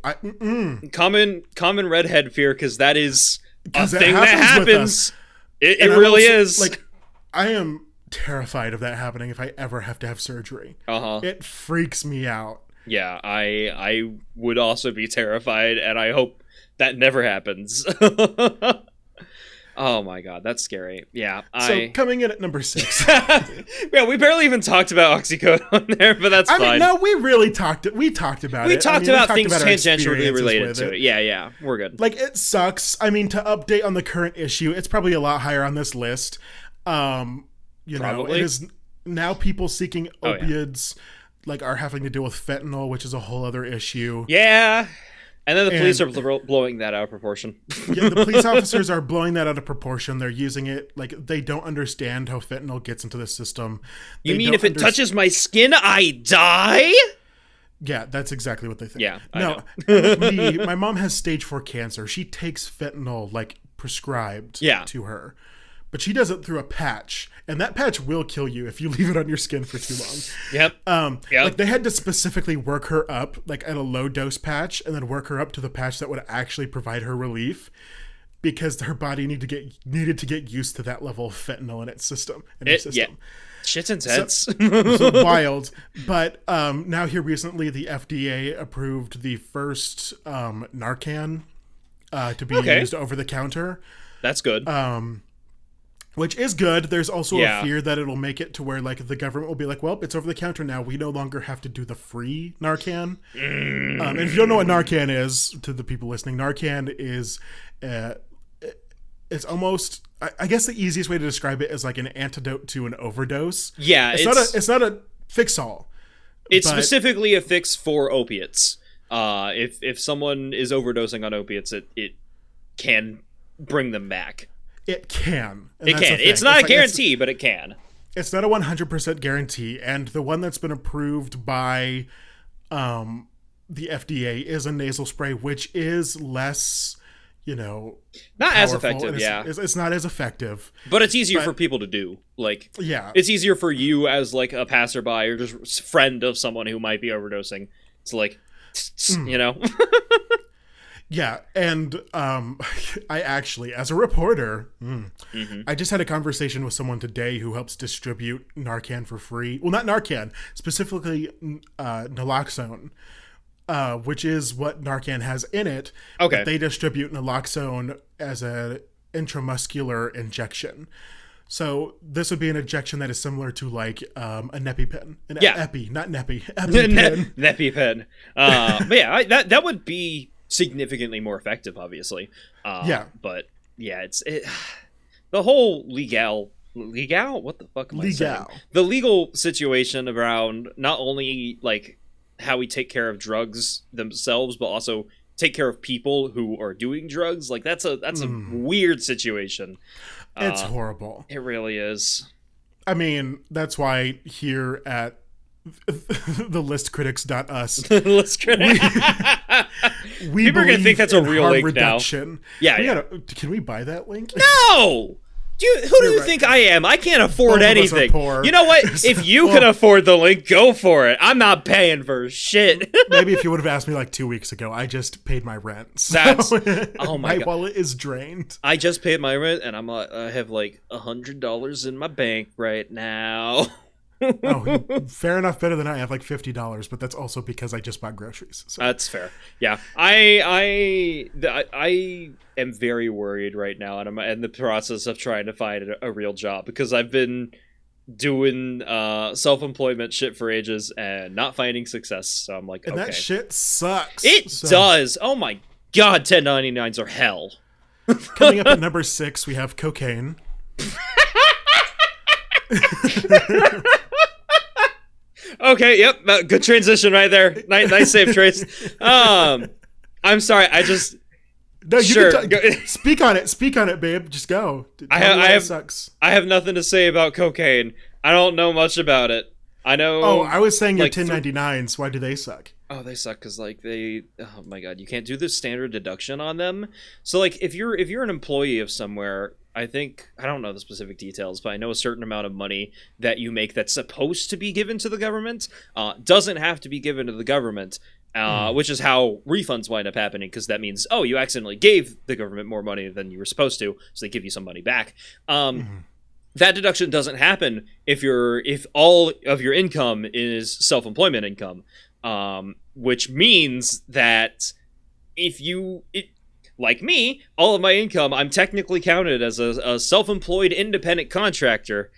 Common redhead fear, because that is a thing happens that happens. It really also, is. Like, I am terrified of that happening if I ever have to have surgery. It freaks me out. Yeah, I would also be terrified, and I hope that never happens. Oh my god, that's scary. Yeah. So coming in at number 6. Yeah, we barely even talked about oxycodone there, but that's fine. I mean, no, we talked about it. We talked about things tangentially related to it. Yeah, we're good. Like, it sucks. I mean, to update on the current issue, it's probably a lot higher on this list. Know, it is now people seeking opioids like are having to deal with fentanyl, which is a whole other issue. Yeah. And then the police are blowing that out of proportion. Yeah, the police officers are blowing that out of proportion. They're using it like they don't understand how fentanyl gets into the system. You mean if it touches my skin, I die? Yeah, that's exactly what they think. Yeah, no, like me, my mom has stage 4 cancer. She takes fentanyl like prescribed to her. But she does it through a patch, and that patch will kill you if you leave it on your skin for too long. Yep. Like, they had to specifically work her up, like, at a low-dose patch, and then work her up to the patch that would actually provide her relief, because her body needed to get used to that level of fentanyl in her system. Yeah. Shit's intense. So wild. But now here recently, the FDA approved the first Narcan to be used over the counter. That's good. Which is good. There's also a fear that it'll make it to where, like, the government will be like, well, it's over the counter now. We no longer have to do the free Narcan. And if you don't know what Narcan is, to the people listening, Narcan is, it's almost, I guess the easiest way to describe it is like an antidote to an overdose. Yeah. It's not a fix-all. It's specifically a fix for opiates. If someone is overdosing on opiates, it can bring them back. It can. It can. It's not a guarantee, but it can. It's not a 100% guarantee. And the one that's been approved by the FDA is a nasal spray, which is less, not as effective, It's not as effective. But it's easier for people to do. Like, it's easier for you as, like, a passerby or just friend of someone who might be overdosing. It's like, Yeah, and I actually, as a reporter, I just had a conversation with someone today who helps distribute Narcan for free. Well, not Narcan, specifically naloxone, which is what Narcan has in it. Okay. But they distribute naloxone as an intramuscular injection. So this would be an injection that is similar to, like, a NepiPen. Epi, not Nepi. EpiPen. NepiPen. But yeah, that would be significantly more effective, obviously. But yeah, it's the whole legal. What the fuck am I saying? The legal situation around not only, like, how we take care of drugs themselves, but also take care of people who are doing drugs. Like, that's a weird situation. It's horrible. It really is. I mean, that's why here at the listcritics.us List critic. we people are gonna think that's a real link reduction. Now. Can we buy that link? No. Who do you think I am? I can't afford anything. You know what? If you can afford the link, go for it. I'm not paying for shit. Maybe if you would have asked me like 2 weeks ago, I just paid my rent. So my God. Wallet is drained. I just paid my rent, and I have like $100 in my bank right now. Oh, fair enough. Better than I have, like $50, but that's also because I just bought groceries. So. That's fair. Yeah, I am very worried right now, and I'm in the process of trying to find a real job because I've been doing self-employment shit for ages and not finding success. So I'm like, and that shit sucks. It does. Oh my God, 1099s are hell. Coming up at number 6, we have cocaine. Okay, yep, good transition right there. Nice save, Trace. I'm sorry. I just No, you sure. can speak on it, babe. Just go. Sucks. I have nothing to say about cocaine. I don't know much about it. I know. Oh, I was saying your 1099s. Why do they suck? Oh, they suck because like oh my god, you can't do the standard deduction on them. So like if you're an employee of somewhere, I don't know the specific details, but I know a certain amount of money that you make that's supposed to be given to the government doesn't have to be given to the government. Which is how refunds wind up happening, because that means, you accidentally gave the government more money than you were supposed to, so they give you some money back. That deduction doesn't happen if all of your income is self-employment income, which means that like me, all of my income, I'm technically counted as a self-employed independent contractor,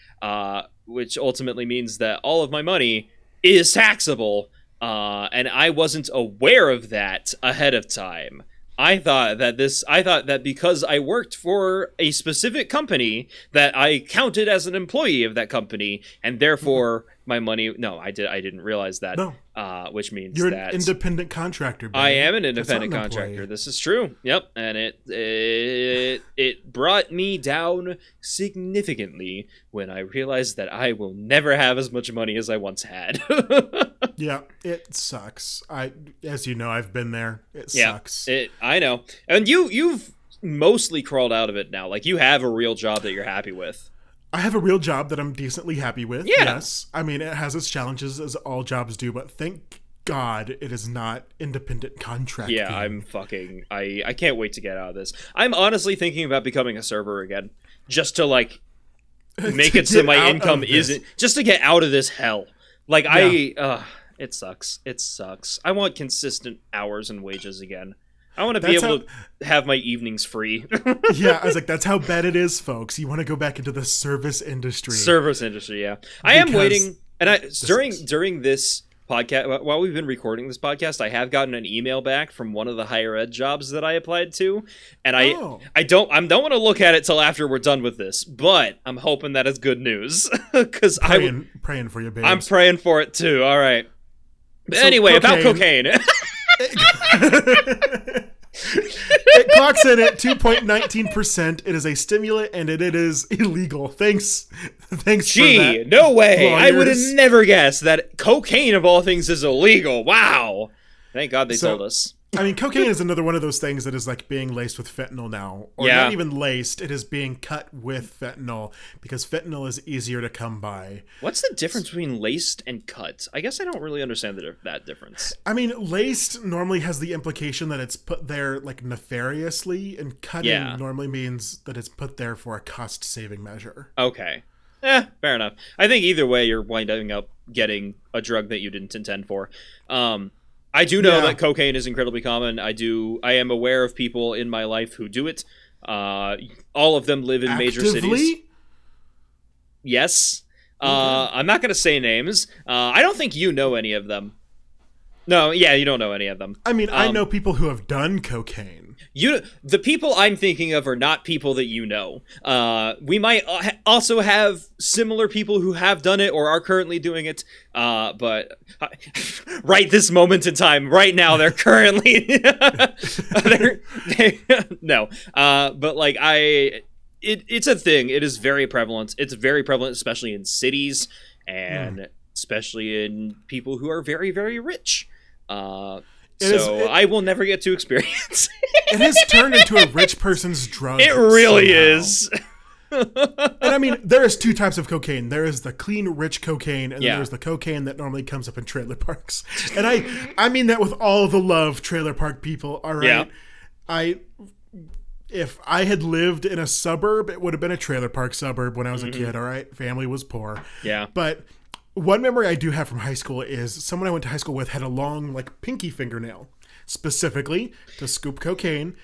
which ultimately means that all of my money is taxable. And I wasn't aware of that ahead of time. I thought that because I worked for a specific company that I counted as an employee of that company, and therefore my money. No, I didn't realize that. No. Which means you're an independent contractor. Babe. I am an independent contractor. This is true. Yep, and it brought me down significantly when I realized that I will never have as much money as I once had. Yeah, it sucks. As you know, I've been there. It sucks. I know. And you've mostly crawled out of it now. Like, you have a real job that you're happy with. I have a real job that I'm decently happy with. Yeah. Yes. I mean, it has its challenges, as all jobs do, but thank God it is not independent contracting. Yeah, I can't wait to get out of this. I'm honestly thinking about becoming a server again. Just to, like, make it so my income isn't... Just to get out of this hell. Like, it sucks. It sucks. I want consistent hours and wages again. I want to be able to have my evenings free. Yeah, I was like, that's how bad it is, folks. You want to go back into the service industry. Service industry, yeah. I am waiting, and during this podcast, while we've been recording this podcast, I have gotten an email back from one of the higher ed jobs that I applied to, and I don't want to look at it till after we're done with this, but I'm hoping that is good news, because praying for you, babe. I'm praying for it too. All right. So anyway, about cocaine. It clocks in at 2.19%. It is a stimulant and it is illegal. Thanks for that. No way. Lawyers. I would have never guessed that cocaine of all things is illegal. Wow. Thank God they told us. I mean, cocaine is another one of those things that is like being laced with fentanyl now. Or not even laced. It is being cut with fentanyl because fentanyl is easier to come by. What's the difference between laced and cut? I guess I don't really understand that difference. I mean, laced normally has the implication that it's put there like nefariously, and cutting normally means that it's put there for a cost-saving measure. Okay. Fair enough. I think either way, you're winding up getting a drug that you didn't intend for. I do know that cocaine is incredibly common. I am aware of people in my life who do it. All of them live in major cities. Yes. I'm not going to say names. I don't think you know any of them. No, you don't know any of them. I mean, I know people who have done cocaine. The people I'm thinking of are not people that you know. We might also have similar people who have done it or are currently doing it. But right this moment in time, right now, they're currently no. But like it's a thing. It is very prevalent. It's very prevalent, especially in cities and especially in people who are very, very rich. I will never get to experience. It has turned into a rich person's drug. It really is. And I mean, there is two types of cocaine. There is the clean, rich cocaine, and then there's the cocaine that normally comes up in trailer parks. And I mean that with all the love, trailer park people. All right. Yeah. If I had lived in a suburb, it would have been a trailer park suburb when I was a kid. All right. Family was poor. Yeah. But one memory I do have from high school is someone I went to high school with had a long, like, pinky fingernail, specifically to scoop cocaine,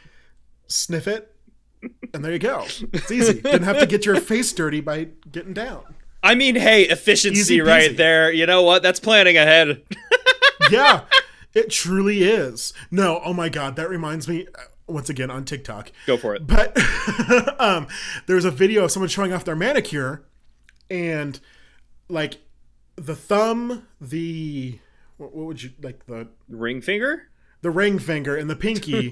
sniff it, and there you go. It's easy. Didn't have to get your face dirty by getting down. I mean, hey, efficiency right there. You know what? That's planning ahead. Yeah, it truly is. No, oh my God, that reminds me, once again, on TikTok. Go for it. But there was a video of someone showing off their manicure, and, like, the thumb, what would you, like, the... Ring finger? the ring finger and the pinky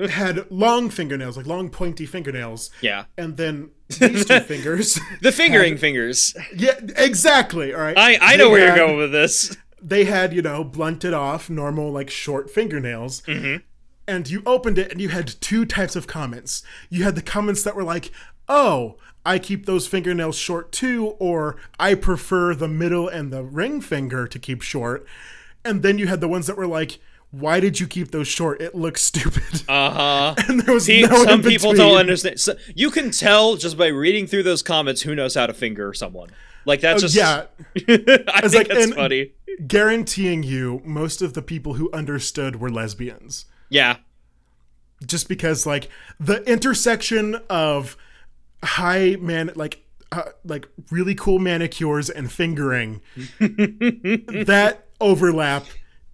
had long fingernails, like long pointy fingernails. Yeah. And then these two fingers. The fingering fingers. Yeah, exactly. All right. I know where you're going with this. They had, blunted off, normal, like short fingernails. Mm-hmm. And you opened it and you had two types of comments. You had the comments that were like, oh, I keep those fingernails short too, or I prefer the middle and the ring finger to keep short. And then you had the ones that were like, why did you keep those short? It looks stupid. Uh-huh. And there was some people don't understand. So you can tell just by reading through those comments who knows how to finger someone. Like, that's just... Yeah. I think that's funny. Guaranteeing you, most of the people who understood were lesbians. Yeah. Just because, like, the intersection of really cool manicures and fingering, that overlap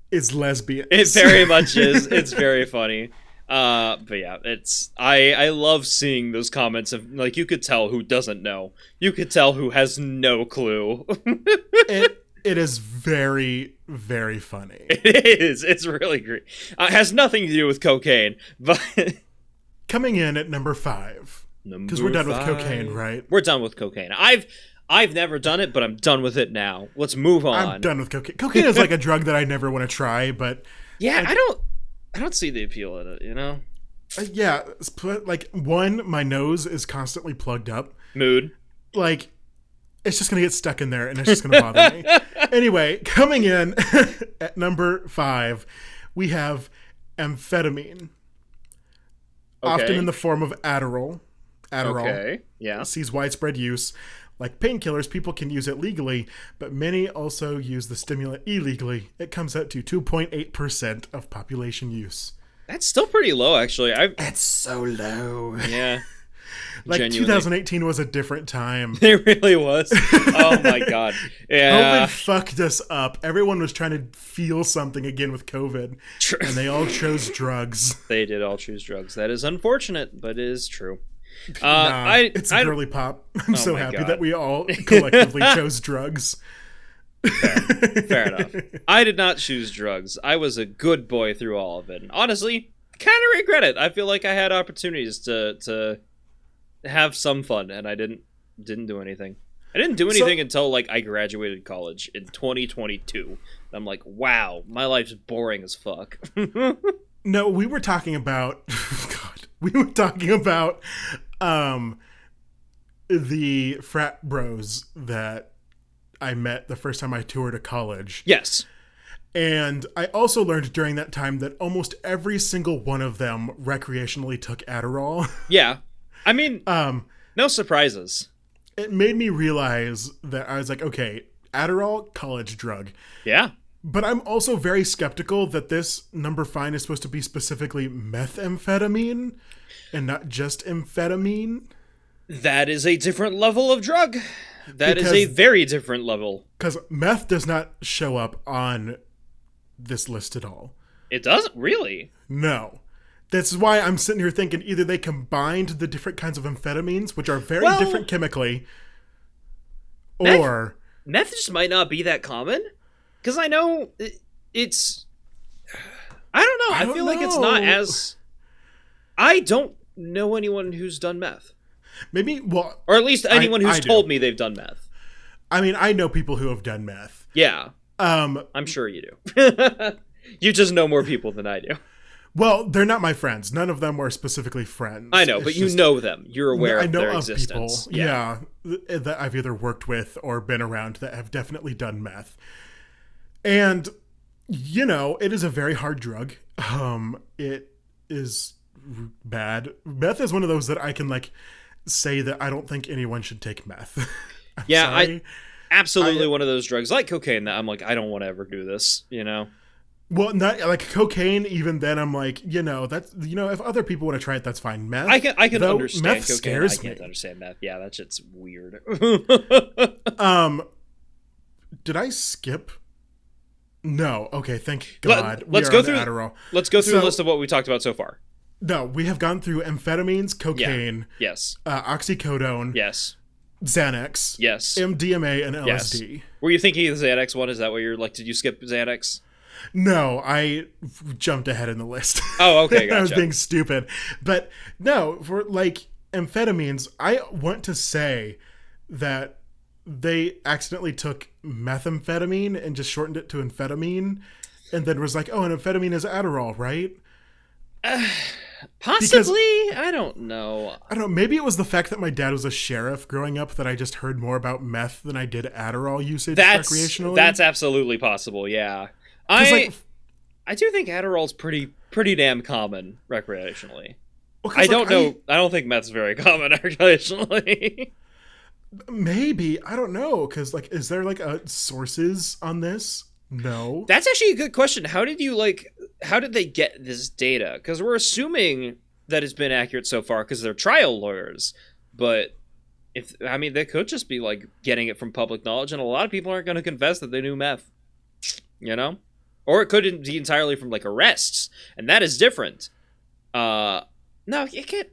is lesbian. It very much is. It's very funny. But yeah, I love seeing those comments of, like, you could tell who doesn't know. You could tell who has no clue. It is very, very funny. It is. It's really great. It has nothing to do with cocaine, but coming in at number 5. Because we're done with cocaine, right? We're done with cocaine. I've never done it, but I'm done with it now. Let's move on. I'm done with cocaine. Cocaine is like a drug that I never want to try, but yeah, I don't see the appeal in it, Yeah, like, one, my nose is constantly plugged up. Mood. Like, it's just gonna get stuck in there, and it's just gonna bother me. Anyway, coming in at number 5, we have amphetamine, often in the form of Adderall. Okay. Yeah. Sees widespread use. Like painkillers, people can use it legally, but many also use the stimulant illegally. It comes out to 2.8% of population use. That's still pretty low, actually. It's so low. Yeah. Like, genuinely. 2018 was a different time. It really was. Oh my god. Yeah. COVID fucked us up. Everyone was trying to feel something again with COVID, and they all chose drugs. They did all choose drugs. That is unfortunate, but it is true. It's girly pop. I'm so happy that we all collectively chose drugs. Fair enough. I did not choose drugs. I was a good boy through all of it. And honestly, kind of regret it. I feel like I had opportunities to have some fun, and I didn't do anything. I didn't do anything until, like, I graduated college in 2022. I'm like, wow, my life's boring as fuck. No, we were talking about the frat bros that I met the first time I toured a college. Yes. And I also learned during that time that almost every single one of them recreationally took Adderall. Yeah. I mean, no surprises. It made me realize that I was like, okay, Adderall, college drug. Yeah. But I'm also very skeptical that this number 5 is supposed to be specifically methamphetamine and not just amphetamine. That is a different level of drug. That is a very different level. Because meth does not show up on this list at all. It doesn't? Really? No. That's why I'm sitting here thinking either they combined the different kinds of amphetamines, which are very different chemically, or... Meth just might not be that common. Because I know it's... I don't know. I feel like it's not as... I don't know anyone who's done meth. Maybe, well... Or at least anyone who's told me they've done meth. I mean, I know people who have done meth. Yeah. I'm sure you do. You just know more people than I do. Well, they're not my friends. None of them were specifically friends. I know, but you know them. You're aware of their existence. People, yeah, that I've either worked with or been around that have definitely done meth. And, it is a very hard drug. It is bad. Meth is one of those that I can, say that I don't think anyone should take meth. Yeah, absolutely one of those drugs, like cocaine, that I'm like, I don't want to ever do this, Well, not like cocaine. Even then, I'm like, that's if other people want to try it, that's fine. Meth, I can understand meth cocaine. Scares I can't me. understand meth. Yeah, that shit's weird. Did I skip? No. Okay. Thank God. Let's go through Adderall. Let's go through the list of what we talked about so far. No, we have gone through amphetamines, cocaine, yes, oxycodone, yes, Xanax, yes, MDMA, and LSD. Yes. Were you thinking of the Xanax one? Is that what you're like? Did you skip Xanax? No, I jumped ahead in the list. Oh, okay, gotcha. I was being stupid. But no, for like amphetamines, I want to say that they accidentally took methamphetamine and just shortened it to amphetamine and then was like, oh, an amphetamine is Adderall, right? Possibly. Because, I don't know. Maybe it was the fact that my dad was a sheriff growing up that I just heard more about meth than I did Adderall usage recreationally. That's absolutely possible, yeah. I do think Adderall's pretty damn common recreationally. Well, I don't know. I don't think meth's very common recreationally. Maybe. I don't know. Because, like, is there, like, sources on this? No. That's actually a good question. How did they get this data? Because we're assuming that it's been accurate so far because they're trial lawyers. But they could just be like getting it from public knowledge, and a lot of people aren't going to confess that they knew meth. You know? Or it could be entirely from like arrests, and that is different. No, you can't.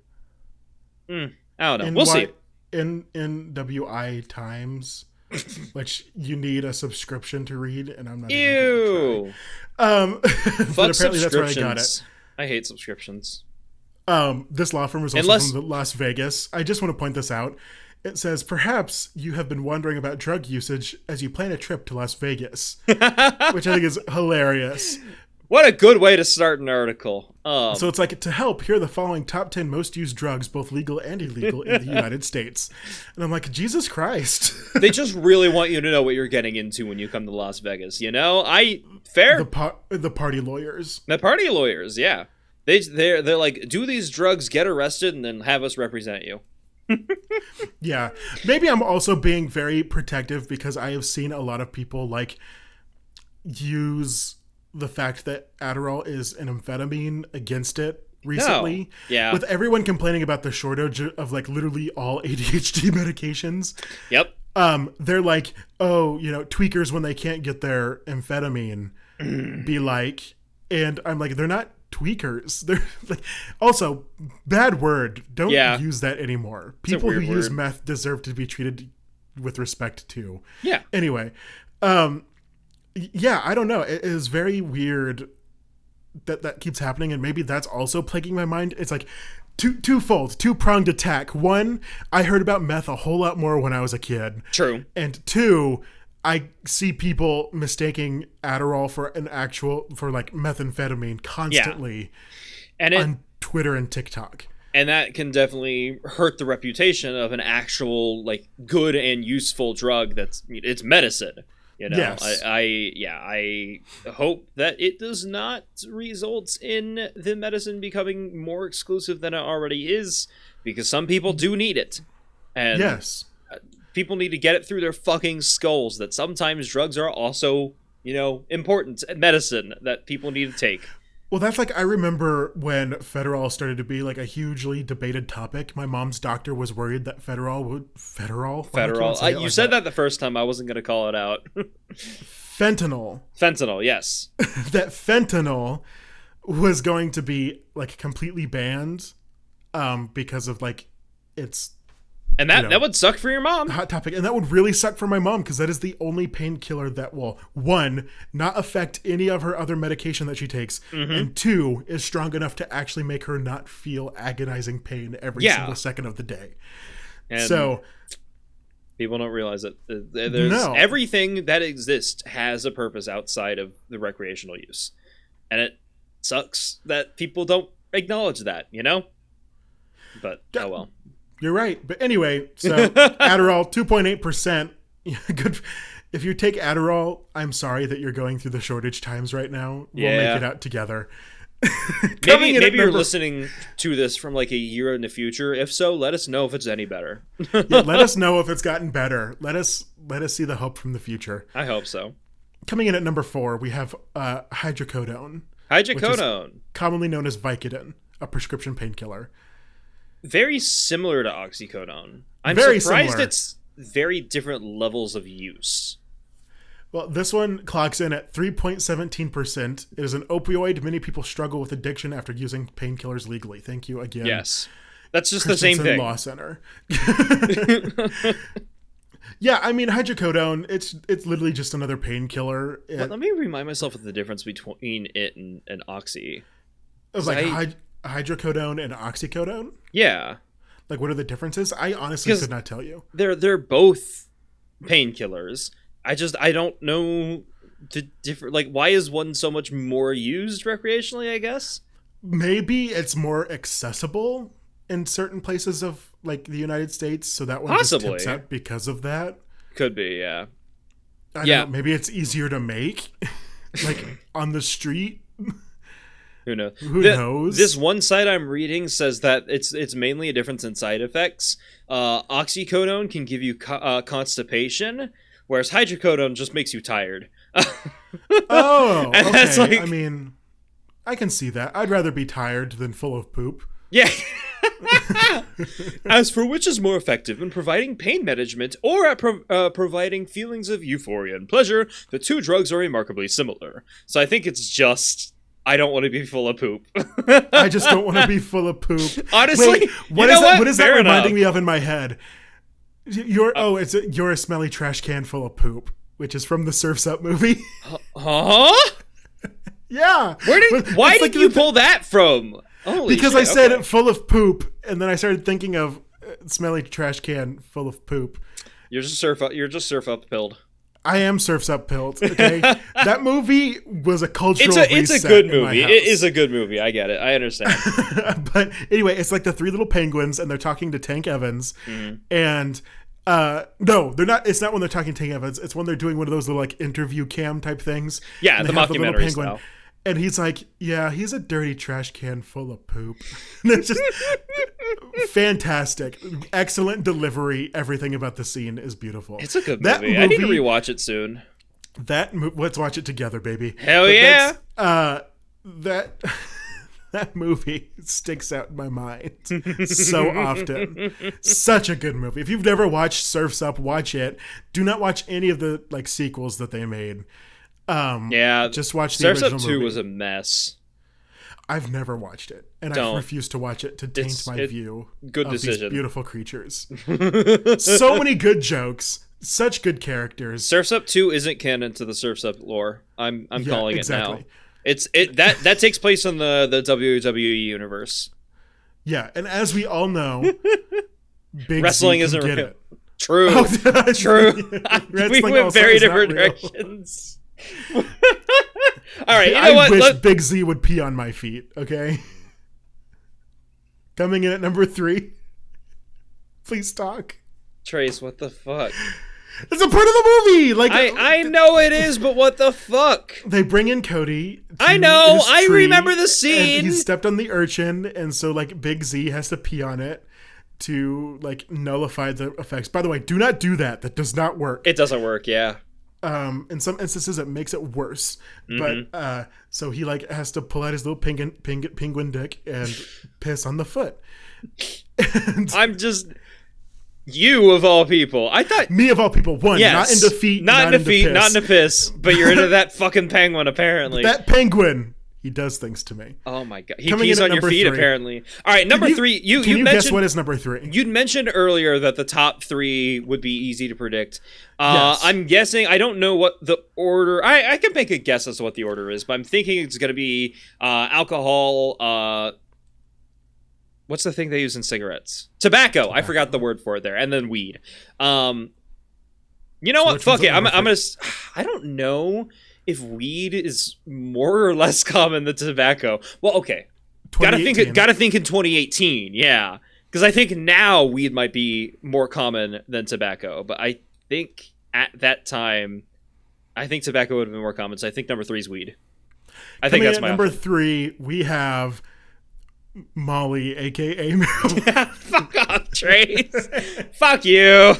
I don't know. We'll see. In WI Times, which you need a subscription to read, and I'm not. Ew. But apparently that's where I got it. I hate subscriptions. This law firm is also from Las Vegas. I just want to point this out. It says, perhaps you have been wondering about drug usage as you plan a trip to Las Vegas, which I think is hilarious. What a good way to start an article. So it's like, to help, here are the following top 10 most used drugs, both legal and illegal, in the United States. And I'm like, Jesus Christ. They just really want you to know what you're getting into when you come to Las Vegas, you know? Fair? The party lawyers. The party lawyers, yeah. They're like, do these drugs, get arrested, and then have us represent you. Yeah. Maybe I'm also being very protective because I have seen a lot of people like use the fact that Adderall is an amphetamine against it recently. No. Yeah. With everyone complaining about the shortage of like literally all ADHD medications. Yep. They're like, oh, tweakers when they can't get their amphetamine be like, and I'm like, they're not tweakers. They're like, also, bad word. Don't use that anymore. People who use meth deserve to be treated with respect too. Yeah. Anyway, yeah, I don't know. It is very weird that keeps happening, and maybe that's also plaguing my mind. It's like twofold, two-pronged attack. One, I heard about meth a whole lot more when I was a kid. True. And two, I see people mistaking Adderall for like methamphetamine constantly on Twitter and TikTok. And that can definitely hurt the reputation of an actual like good and useful drug it's medicine. Yes. I hope that it does not result in the medicine becoming more exclusive than it already is, because some people do need it. And yes. People need to get it through their fucking skulls that sometimes drugs are also, important medicine that people need to take. Well, that's like, I remember when Federal started to be like a hugely debated topic. My mom's doctor was worried that Federal. You said that the first time. I wasn't going to call it out. Fentanyl, yes. That fentanyl was going to be like completely banned because of like its... And that would suck for your mom. Hot topic. And that would really suck for my mom because that is the only painkiller that will, one, not affect any of her other medication that she takes, and two, is strong enough to actually make her not feel agonizing pain every single second of the day. And so people don't realize that everything that exists has a purpose outside of the recreational use. And it sucks that people don't acknowledge that, But, oh well. You're right. But anyway, so Adderall, 2.8%. Good. If you take Adderall, I'm sorry that you're going through the shortage times right now. We'll make it out together. Maybe you're listening to this from like a year in the future. If so, let us know if it's any better. Let us know if it's gotten better. Let us see the hope from the future. I hope so. Coming in at number 4, we have hydrocodone. Hydrocodone. Commonly known as Vicodin, a prescription painkiller. Very similar to oxycodone. I'm very surprised similar. It's very different levels of use. Well, this one clocks in at 3.17%. It is an opioid. Many people struggle with addiction after using painkillers legally. Thank you again. Yes. That's just the same thing. Law Center. Yeah, I mean, hydrocodone, it's literally just another painkiller. Let me remind myself of the difference between it and Oxy. It was like hydrocodone and oxycodone? Yeah. Like, what are the differences? I honestly could not tell you. They're both painkillers. I don't know the different. Like, why is one so much more used recreationally, I guess? Maybe it's more accessible in certain places of, like, the United States, so that one Possibly. just tips out because of that. Could be, yeah. I don't know, maybe it's easier to make, like, on the street. Who knows? Who knows? This one site I'm reading says that it's mainly a difference in side effects. Oxycodone can give you constipation, whereas hydrocodone just makes you tired. Oh, okay. That's like, I mean, I can see that. I'd rather be tired than full of poop. Yeah. As for which is more effective in providing pain management or at providing feelings of euphoria and pleasure, the two drugs are remarkably similar. So I think it's just... I don't want to be full of poop. I just don't want to be full of poop. Honestly, wait, what is that reminding me of in my head? You're a smelly trash can full of poop, which is from the Surf's Up movie. Huh? Yeah. Why did you pull that from? Holy because shit, I said it full of poop, and then I started thinking of smelly trash can full of poop. You're just surf up pilled. I am Surf's Up pilled. Okay, that movie was a cultural reset. It's a good movie. It is a good movie. I get it. I understand. But anyway, it's like the three little penguins, and they're talking to Tank Evans, and no, they're not. It's not when they're talking to Tank Evans. It's when they're doing one of those little like interview cam type things. Yeah, the mockumentary style. And he's like, yeah, he's a dirty trash can full of poop. And it's just fantastic. Excellent delivery. Everything about the scene is beautiful. It's a good movie. I need to rewatch it soon. Let's watch it together, baby. Hell yeah. That movie sticks out in my mind so often. Such a good movie. If you've never watched Surf's Up, watch it. Do not watch any of the like sequels that they made. Just watch the original movie. Surf's Up 2 was a mess. I've never watched it, and I refuse to watch it to taint my view good of decision. These beautiful creatures. So many good jokes, such good characters. Surf's Up 2 isn't canon to the Surf's Up lore. I'm calling it now. That takes place in the WWE universe. Yeah, and as we all know, Big wrestling Z isn't real. It. True. True. We went very different directions. All right, I wish Big Z would pee on my feet. Okay. Coming in at number 3. Please talk. Trace, what the fuck? It's a part of the movie. Like I know it is, but what the fuck? They bring in Cody. I know. I remember the scene. He stepped on the urchin, and so like Big Z has to pee on it to like nullify the effects. By the way, do not do that. That does not work. It doesn't work. Yeah. In some instances, it makes it worse. But so he like has to pull out his little penguin dick and piss on the foot. And I'm just you of all people. I thought me of all people. One, yes, not into feet, not into feet, not into piss. But you're into that fucking penguin, apparently. That penguin. He does things to me. Oh my god. He pees on your feet, 3. Apparently. All right, number 3. You guess what is number 3? You'd mentioned earlier that the top 3 would be easy to predict. Yes. I'm guessing, I don't know what the order... I can make a guess as to what the order is, but I'm thinking it's going to be alcohol... what's the thing they use in cigarettes? Tobacco. I forgot the word for it there. And then weed. You know what? Fuck it. I'm going to... I don't know if weed is more or less common than tobacco. Well, okay. Gotta think in 2018, yeah. Because I think now weed might be more common than tobacco. But I think at that time, I think tobacco would have been more common. So I think number 3 is weed. I think that's my number option. 3, we have Molly, a.k.a. marijuana. Fuck off, Trace. Fuck you.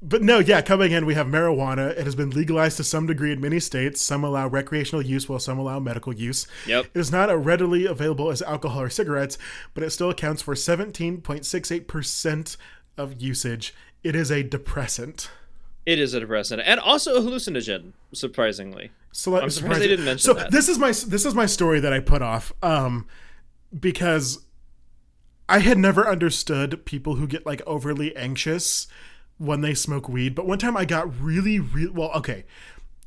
But no, yeah, coming in, we have marijuana. It has been legalized to some degree in many states. Some allow recreational use while some allow medical use. Yep. It is not as readily available as alcohol or cigarettes, but it still accounts for 17.68% of usage. It is a depressant. It is a depressant. And also a hallucinogen, surprisingly. I'm surprised they didn't mention that. This is my story that I put off because I had never understood people who get like overly anxious when they smoke weed, but one time I got really well, okay.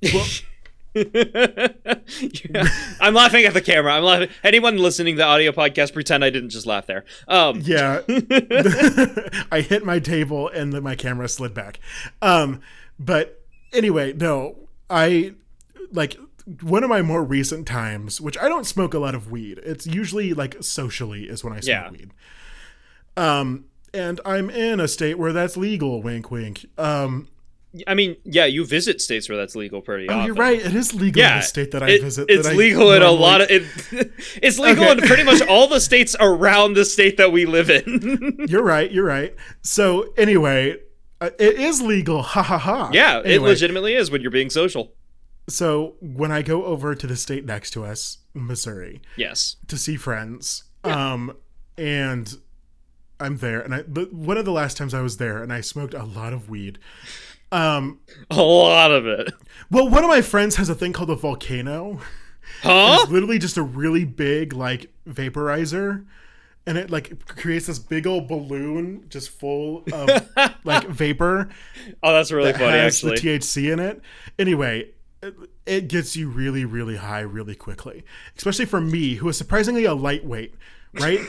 Well, yeah. I'm laughing at the camera. I'm laughing. Anyone listening to the audio podcast, pretend I didn't just laugh there. Yeah. I hit my table and then my camera slid back. But anyway, no, I like one of my more recent times, which I don't smoke a lot of weed. It's usually like socially is when I smoke weed. And I'm in a state where that's legal, wink, wink. I mean, yeah, you visit states where that's legal pretty often. Oh, you're right. It is legal in the state that I visit. It's legal in a lot of... It's legal in pretty much all the states around the state that we live in. You're right. So, anyway, it is legal. Ha, ha, ha. Yeah, anyway, it legitimately is when you're being social. So, when I go over to the state next to us, Missouri... Yes. To see friends, and I'm there, and one of the last times I was there, and I smoked a lot of weed... a lot of it. Well, one of my friends has a thing called a volcano. Huh? It's literally just a really big like vaporizer, and it like creates this big old balloon just full of like vapor. Oh, that's really funny. Has actually, the THC in it. Anyway, it gets you really, really high really quickly, especially for me, who is surprisingly a lightweight. Right?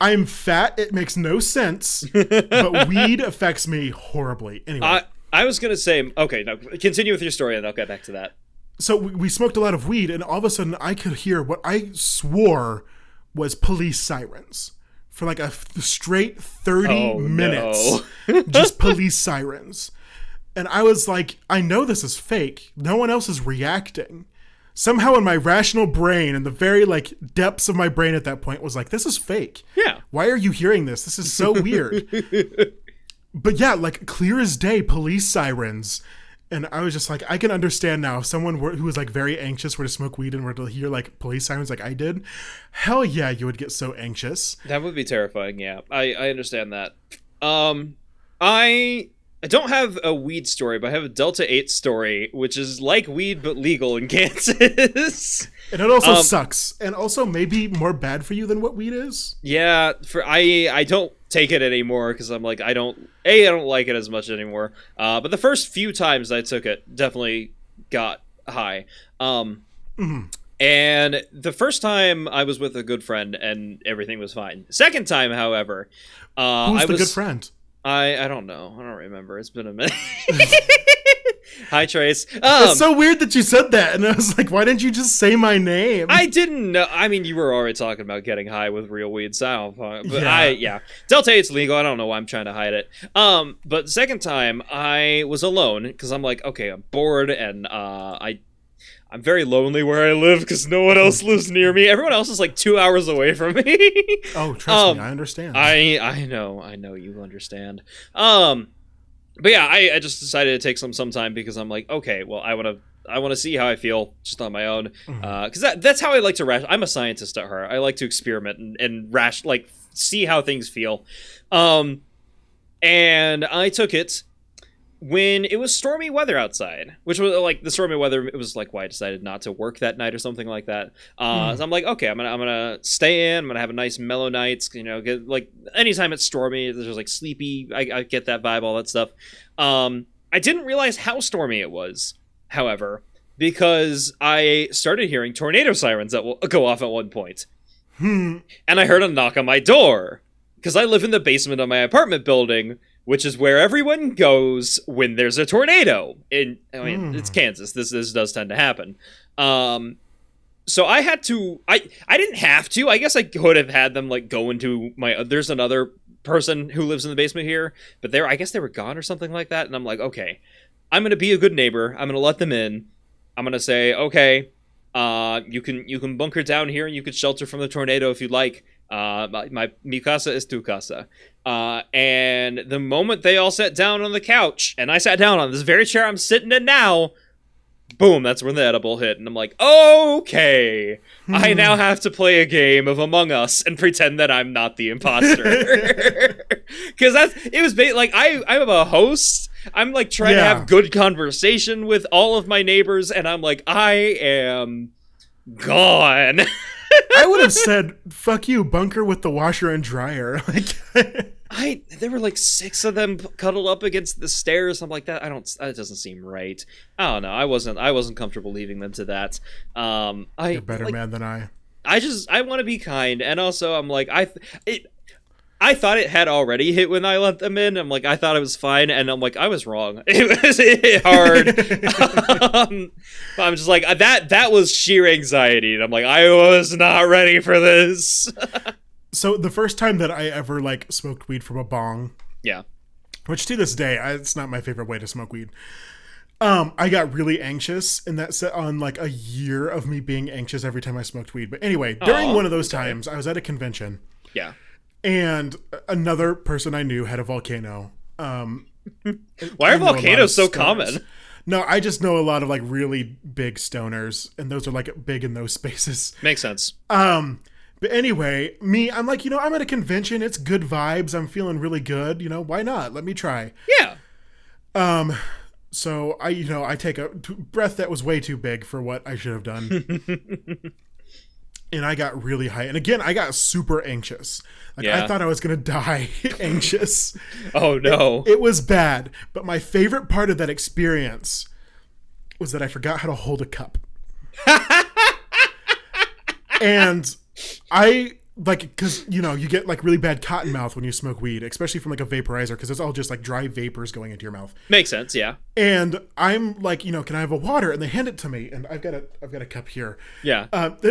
I'm fat. It makes no sense, but weed affects me horribly. Anyway. I was going to say, okay, now continue with your story and I'll get back to that. So we smoked a lot of weed, and all of a sudden I could hear what I swore was police sirens for like a straight 30 minutes. No. Just police sirens. And I was like, I know this is fake. No one else is reacting. Somehow in my rational brain, in the very like depths of my brain at that point, was like, this is fake. Yeah. Why are you hearing this? This is so weird. But yeah, like clear as day, police sirens. And I was just like, I can understand now. If someone who was like very anxious were to smoke weed and were to hear like police sirens like I did, hell yeah, you would get so anxious. That would be terrifying, yeah. I understand that. I don't have a weed story, but I have a Delta 8 story, which is like weed but legal in Kansas. And it also sucks. And also maybe more bad for you than what weed is. Yeah, I don't take it anymore because I'm like, I don't like it as much anymore. But the first few times I took it, definitely got high. And the first time I was with a good friend and everything was fine. Second time, however, who's the good friend? I don't know. I don't remember. It's been a minute. Hi, Trace. It's so weird that you said that, and I was like, why didn't you just say my name? I didn't know. I mean, you were already talking about getting high with real weed, so but yeah. Delta 8's legal. I don't know why I'm trying to hide it. But the second time, I was alone, because I'm like, okay, I'm bored, and I'm very lonely where I live, because no one else lives near me. Everyone else is like 2 hours away from me. Oh, trust me, I understand. I know you understand. But yeah, I just decided to take some time because I'm like, okay, well, I want to see how I feel just on my own, because that's how I like to I'm a scientist at heart. I like to experiment and like see how things feel. And I took it when it was stormy weather outside, which was like the stormy weather. It was like why I decided not to work that night or something like that. So I'm like, okay, I'm gonna stay in. I'm gonna have a nice mellow night. You know, get like anytime it's stormy, there's like sleepy. I get that vibe, all that stuff. I didn't realize how stormy it was, however, because I started hearing tornado sirens that will go off at one point, and I heard a knock on my door because I live in the basement of my apartment building, which is where everyone goes when there's a tornado. It's Kansas. This does tend to happen. So I had to. I didn't have to. I guess I could have had them like go into my. There's another person who lives in the basement here, but I guess they were gone or something like that. And I'm like, okay, I'm gonna be a good neighbor. I'm gonna let them in. I'm gonna say, okay, you can bunker down here and you could shelter from the tornado if you'd like. Mi casa es tu casa. And the moment they all sat down on the couch and I sat down on this very chair I'm sitting in now, boom, that's when the edible hit. And I'm like, okay, I now have to play a game of Among Us and pretend that I'm not the imposter. Because I'm a host. I'm like trying to have good conversation with all of my neighbors, and I'm like, I am gone. I would have said, fuck you, bunker with the washer and dryer. There were like 6 of them cuddled up against the stairs, something like that. That doesn't seem right. I don't know. I wasn't comfortable leaving them to that. You're a better man than I. I want to be kind, and also I'm like I thought it had already hit when I let them in. I'm like, I thought it was fine, and I'm like, I was wrong. It was hard. But I'm just like, that was sheer anxiety, and I'm like, I was not ready for this. So the first time that I ever like smoked weed from a bong, yeah, which to this day it's not my favorite way to smoke weed. I got really anxious, and that set on like a year of me being anxious every time I smoked weed. But anyway, during one of those times, I was at a convention. Yeah. And another person I knew had a volcano. Why are volcanoes so common? No, I just know a lot of like really big stoners, and those are like big in those spaces. Makes sense. But anyway, I'm like, I'm at a convention. It's good vibes. I'm feeling really good. Why not? Let me try. Yeah. So I take a breath that was way too big for what I should have done. And I got really high. And again, I got super anxious. I thought I was going to die anxious. Oh, no. It was bad. But my favorite part of that experience was that I forgot how to hold a cup. And because, you get like really bad cotton mouth when you smoke weed, especially from like a vaporizer, because it's all just like dry vapors going into your mouth. Makes sense, yeah. And I'm like, can I have a water? And they hand it to me, and I've got a cup here. Yeah.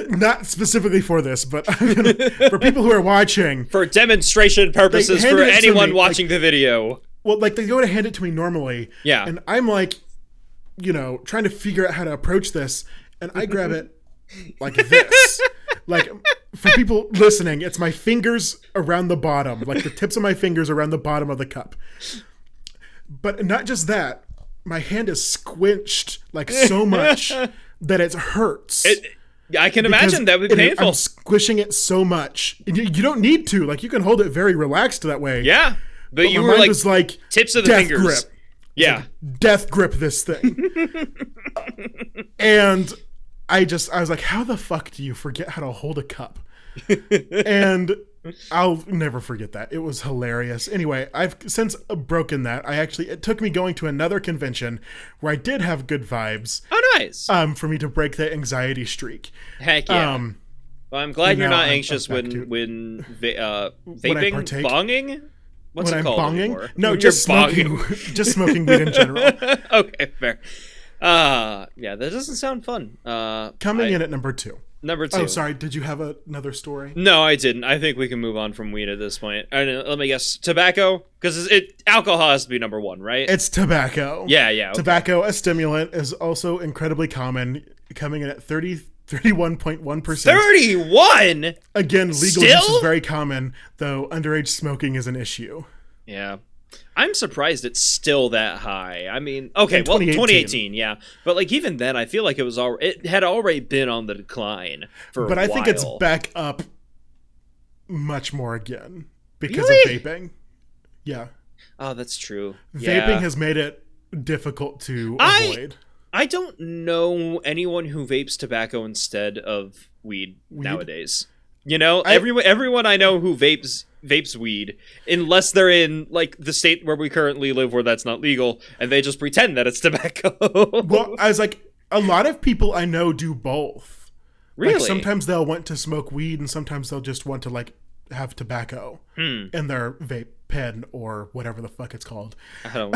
Not specifically for this, but for people who are watching. For demonstration purposes, for anyone watching the video. Well, like they go to hand it to me normally. Yeah. And I'm like, trying to figure out how to approach this, and I grab it like this. Like, for people listening, it's my fingers around the bottom, like the tips of my fingers around the bottom of the cup. But not just that, my hand is squinched like so much that it hurts. I can imagine that would be painful. I'm squishing it so much. You don't need to. Like, you can hold it very relaxed that way. Yeah. But you were like tips of the fingers. Grip. Yeah. Like, death grip this thing. And I was like, how the fuck do you forget how to hold a cup? And I'll never forget that. It was hilarious. Anyway, I've since broken that. It took me going to another convention where I did have good vibes. Oh, nice. For me to break that anxiety streak. Heck yeah. Well, I'm glad you're not anxious when vaping, bonging? What's it called bonging? Anymore? No, just smoking. Just smoking weed in general. Okay, fair. Yeah, that doesn't sound fun. Coming in at number 2. Number 2. Oh, sorry. Did you have another story? No, I didn't. I think we can move on from weed at this point. Let me guess. Tobacco? Because alcohol has to be number 1, right? It's tobacco. Yeah. Okay. Tobacco, a stimulant, is also incredibly common, coming in at 31.1%. 31? Again, legal use is very common, though underage smoking is an issue. Yeah. I'm surprised it's still that high. I mean, okay, 2018, yeah. But like even then, I feel like it had already been on the decline for a while. But I think it's back up much more again because of vaping. Yeah. Oh, that's true. Vaping has made it difficult to avoid. I don't know anyone who vapes tobacco instead of weed? Nowadays. Everyone I know who vapes weed, unless they're in like the state where we currently live where that's not legal, and they just pretend that it's tobacco. Well, I was like, a lot of people I know do both. Really? Like, sometimes they'll want to smoke weed, and sometimes they'll just want to like have tobacco in their vape pen or whatever the fuck it's called. I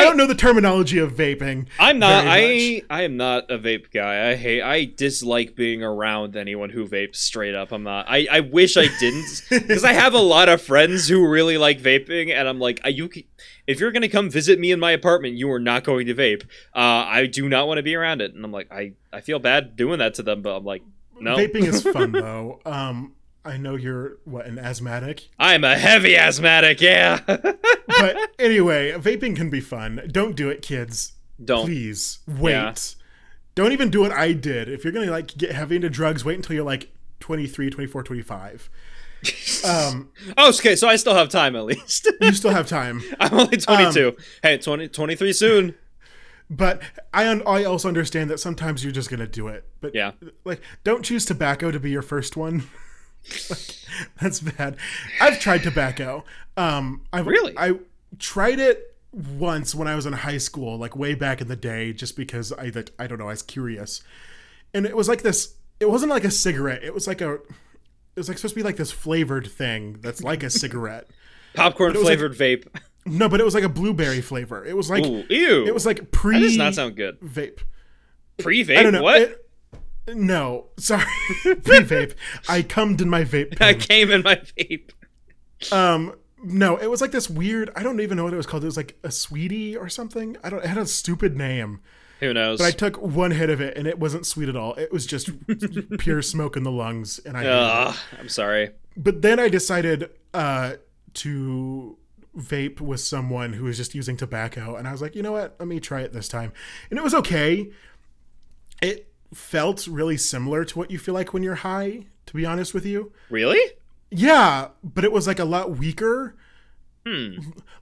don't know the terminology of vaping. I'm not. I am not a vape guy. I dislike being around anyone who vapes. Straight up, I'm not. I wish I didn't, because I have a lot of friends who really like vaping, and I'm like, if you're gonna come visit me in my apartment, you are not going to vape. I do not want to be around it, and I'm like, I feel bad doing that to them, but I'm like, no. Vaping is fun though. I know you're, an asthmatic? I'm a heavy asthmatic, yeah. But anyway, vaping can be fun. Don't do it, kids. Don't. Please, wait. Yeah. Don't even do what I did. If you're going to like get heavy into drugs, wait until you're like 23, 24, 25. Okay, so I still have time at least. You still have time. I'm only 22. Hey, 23 soon. But I also understand that sometimes you're just gonna do it. But yeah, like, don't choose tobacco to be your first one. Like, that's bad. I've tried tobacco. Really? I tried it once when I was in high school, like way back in the day, just because I don't know, I was curious. And it was like this. It wasn't like a cigarette. It was like supposed to be like this flavored thing that's like a cigarette. Popcorn flavored vape. No, but it was like a blueberry flavor. It was like, ooh, ew. It was like pre. That does not sound good. Vape. Pre-vape? I don't know. What? No, sorry. Pre-vape. I cummed in my vape pen. I came in my vape. No, it was like this weird, I don't even know what it was called. It was like a sweetie or something. It had a stupid name. Who knows? But I took one hit of it and it wasn't sweet at all. It was just pure smoke in the lungs. And I'm sorry. But then I decided to vape with someone who was just using tobacco. And I was like, you know what? Let me try it this time. And it was okay. It felt really similar to what you feel like when you're high, to be honest with you. Really? Yeah, but it was like a lot weaker.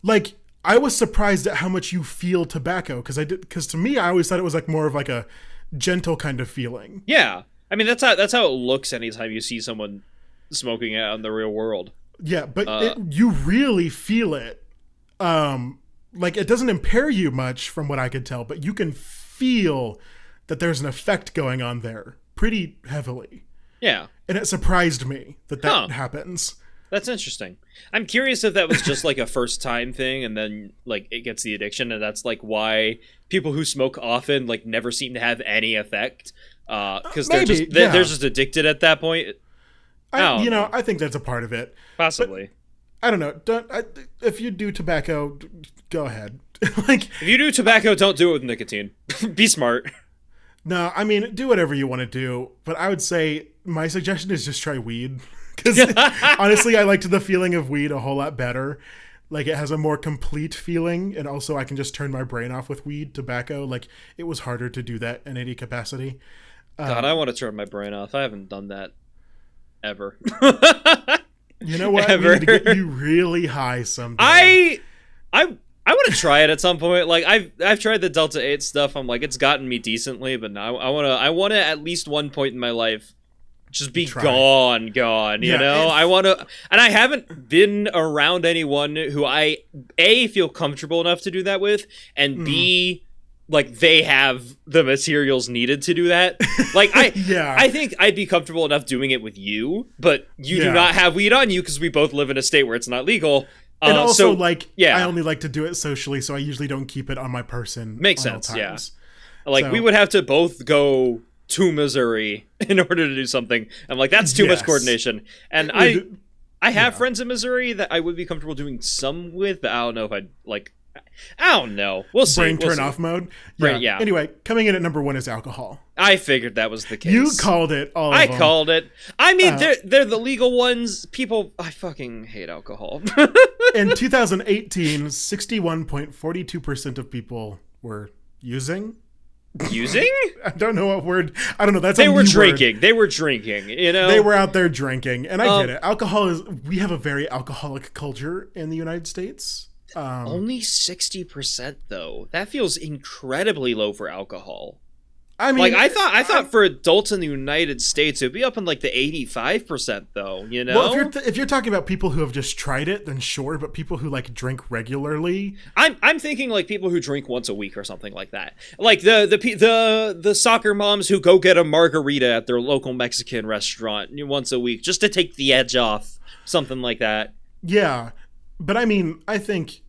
Like, I was surprised at how much you feel tobacco, because to me, I always thought it was like more of like a gentle kind of feeling. Yeah, I mean that's how it looks anytime you see someone smoking it out in the real world. Yeah, but you really feel it. Like, it doesn't impair you much from what I could tell, but you can feel that there's an effect going on there pretty heavily. Yeah. And it surprised me that happens. That's interesting. I'm curious if that was just like a first time thing and then like it gets the addiction, and that's like why people who smoke often like never seem to have any effect because they're just addicted at that point. I think that's a part of it. Possibly. But I don't know. If you do tobacco, go ahead. Like, if you do tobacco, don't do it with nicotine. Be smart. No, I mean, do whatever you want to do, but I would say my suggestion is just try weed. Because honestly, I liked the feeling of weed a whole lot better. Like, it has a more complete feeling, and also I can just turn my brain off with weed. Tobacco, like, it was harder to do that in any capacity. God, I want to turn my brain off. I haven't done that ever. You know what? We need to get you really high someday. I want to try it at some point. Like I've tried the Delta 8 stuff. I'm like, it's gotten me decently, but now I want to at least one point in my life just be gone. You know, I want to, and I haven't been around anyone who I feel comfortable enough to do that with, and B, like they have the materials needed to do that. Like I think I'd be comfortable enough doing it with you, but you do not have weed on you because we both live in a state where it's not legal. And also, I only like to do it socially, so I usually don't keep it on my person. Makes sense, yeah. Like, we would have to both go to Missouri in order to do something. I'm like, that's too much coordination. And I have friends in Missouri that I would be comfortable doing some with, but I don't know if I'd, like, I don't know. We'll see. Brain turn off mode? Yeah. Anyway, coming in at number 1 is alcohol. I figured that was the case. You called it. I called it. I mean, they're the legal ones. People, I fucking hate alcohol. In 2018, 61.42% of people were using. Using? I don't know what word. I don't know. That's they were drinking. Word. They were drinking. You know, they were out there drinking, and I get it. Alcohol is. We have a very alcoholic culture in the United States. Only 60% though. That feels incredibly low for alcohol. I mean, like I thought for adults in the United States it'd be up in like the 85% though. You know, well, if you're talking about people who have just tried it, then sure. But people who like drink regularly, I'm thinking like people who drink once a week or something like that. Like the soccer moms who go get a margarita at their local Mexican restaurant once a week just to take the edge off, something like that. Yeah, but I mean, I think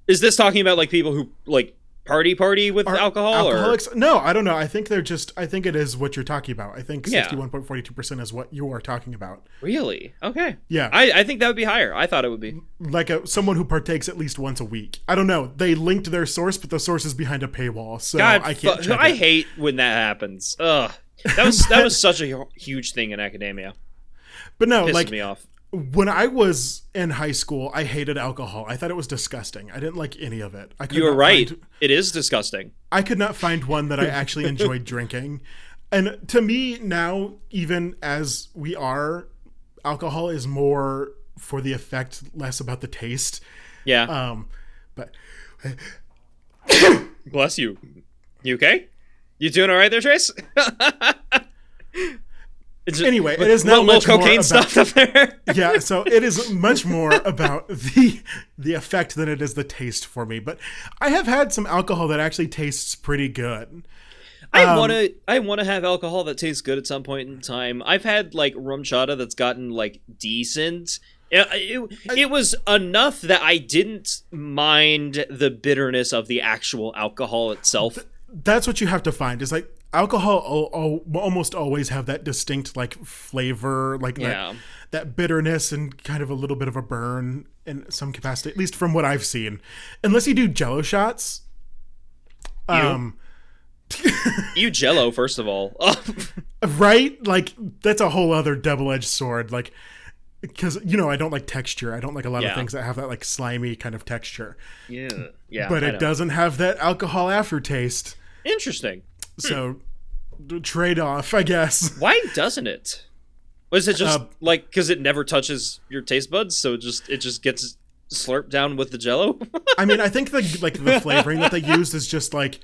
is this talking about like people who like party with alcohol? Alcoholics? Or? No, I don't know. I think I think it is what you're talking about. I think 61.42% is what you are talking about. Really? Okay. Yeah. I think that would be higher. I thought it would be. Like someone who partakes at least once a week. I don't know. They linked their source, but the source is behind a paywall, so God, I can't check I it. hate when that happens. Ugh. That was such a huge thing in academia. But no, Pisses me off. When I was in high school, I hated alcohol. I thought it was disgusting. I didn't like any of it. You were right. It is disgusting. I could not find one that I actually enjoyed drinking. And to me now, even as we are, alcohol is more for the effect, less about the taste. Yeah. But bless you. You okay? You doing all right there, Trace? Anyway, it is not much cocaine more stuff up there. Yeah, so it is much more about the effect than it is the taste for me. But I have had some alcohol that actually tastes pretty good. I want to have alcohol that tastes good at some point in time. I've had like rum chata that's gotten like decent. It was enough that I didn't mind the bitterness of the actual alcohol itself. That's what you have to find. Is like alcohol almost always have that distinct like flavor, like that bitterness and kind of a little bit of a burn in some capacity, at least from what I've seen. Unless you do Jello shots. You Jello, first of all. Right? Like, that's a whole other double-edged sword. Like, because, I don't like texture. I don't like a lot of things that have that, like, slimy kind of texture. Yeah. But it doesn't have that alcohol aftertaste. Interesting. So, trade-off, I guess. Why doesn't it? Was it just, because it never touches your taste buds, so it just gets slurped down with the Jello? I mean, I think, the flavoring that they used is just, like,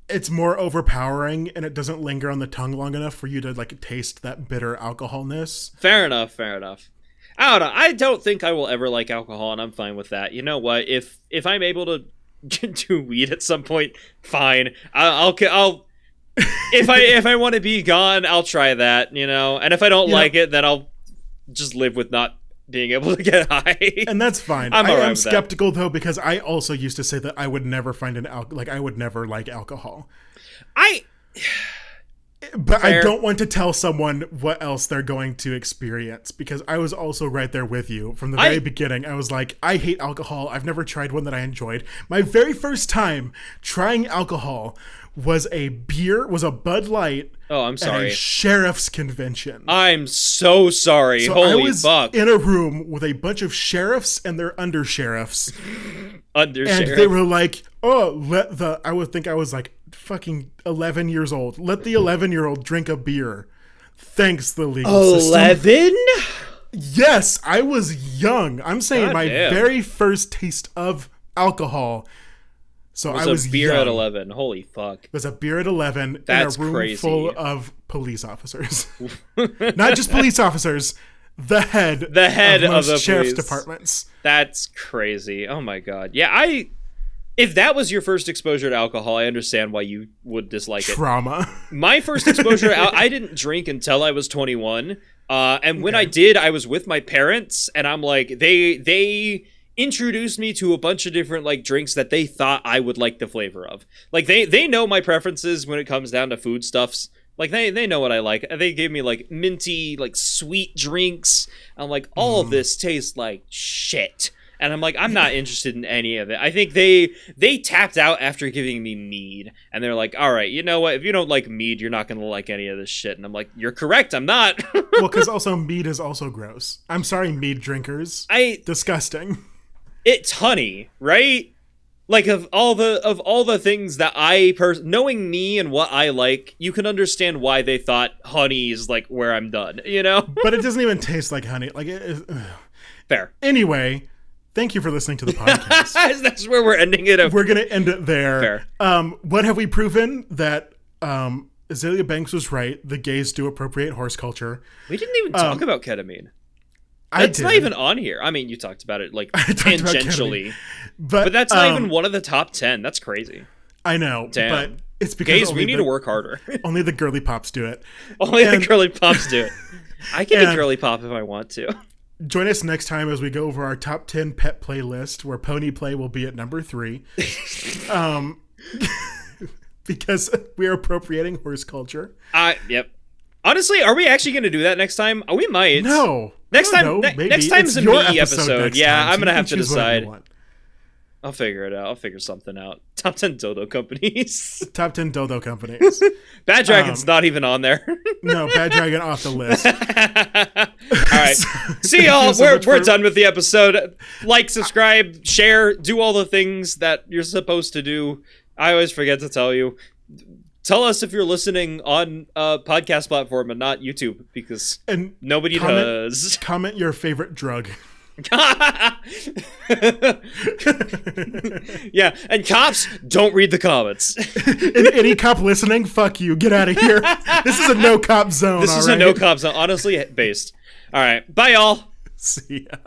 it's more overpowering and it doesn't linger on the tongue long enough for you to like taste that bitter alcoholness. Fair enough. I don't know. I don't think I will ever like alcohol, and I'm fine with that. You know what? If I'm able to do weed at some point, fine. I'll if I want to be gone, I'll try that. And if I don't like it, then I'll just live with not being able to get high. And that's fine. I am skeptical though, because I also used to say that I would never find I would never like alcohol. But fair. I don't want to tell someone what else they're going to experience, because I was also right there with you from the very beginning. I was like, I hate alcohol. I've never tried one that I enjoyed. My very first time trying alcohol was a Bud Light. Oh, I'm sorry. At a sheriff's convention. I'm so sorry. So Holy I was fuck. in a room with a bunch of sheriffs and their undersheriffs. And Undersheriff. they were like, I would think I was like fucking 11 years old. Let the 11-year-old drink a beer. Thanks, the legal system. 11? Yes, I was young. I'm saying God my damn. very first taste of alcohol. So I was a beer young. at 11. Holy fuck. It was a beer at 11 That's in a room crazy. full of police officers. Not just police officers, the head of most the sheriff's police. departments. That's crazy. Oh my god. Yeah, if that was your first exposure to alcohol, I understand why you would dislike it. Trauma. My first exposure to I didn't drink until I was 21. And when I did, I was with my parents, and I'm like, they introduced me to a bunch of different like drinks that they thought I would like the flavor of. Like they know my preferences when it comes down to foodstuffs. Like they know what I like. They gave me like minty, like sweet drinks. I'm like, all of this tastes like shit. And I'm like, I'm not interested in any of it. I think they tapped out after giving me mead. And they're like, all right, you know what? If you don't like mead, you're not going to like any of this shit. And I'm like, you're correct. I'm not. Well, because also mead is also gross. I'm sorry, mead drinkers. Disgusting. It's honey, right? Like of all the things that knowing me and what I like, you can understand why they thought honey is like where I'm done, But it doesn't even taste like honey. Like fair. Anyway, thank you for listening to the podcast. That's where we're ending it. We're gonna end it there. Fair. What have we proven? That Azealia Banks was right. The gays do appropriate horse culture. We didn't even talk about ketamine. It's not even on here. I mean, you talked about it like tangentially, but that's not even one of the top 10. That's crazy. I know, Damn. But it's because gays, we need to work harder. Only the girly pops do it. The girly pops do it. I can be girly pop if I want to. Join us next time as we go over our top 10 pet playlist, where pony play will be at number 3. Because we are appropriating horse culture. Yep. Honestly, are we actually going to do that next time? We might. No. Next time's a me episode. Yeah, I'm going to have to decide. I'll figure it out. I'll figure something out. Top 10 dildo companies. Top 10 dildo companies. Bad Dragon's not even on there. No, Bad Dragon off the list. All right. See y'all. We're done with the episode. Like, subscribe, share, do all the things that you're supposed to do. I always forget to tell you. Tell us if you're listening on a podcast platform and not YouTube, because nobody does. Comment your favorite drug. Yeah, and cops, don't read the comments. Any cop listening, fuck you. Get out of here. This is a no cop zone. This is a no cop zone. Honestly, based. All right. Bye, y'all. See ya.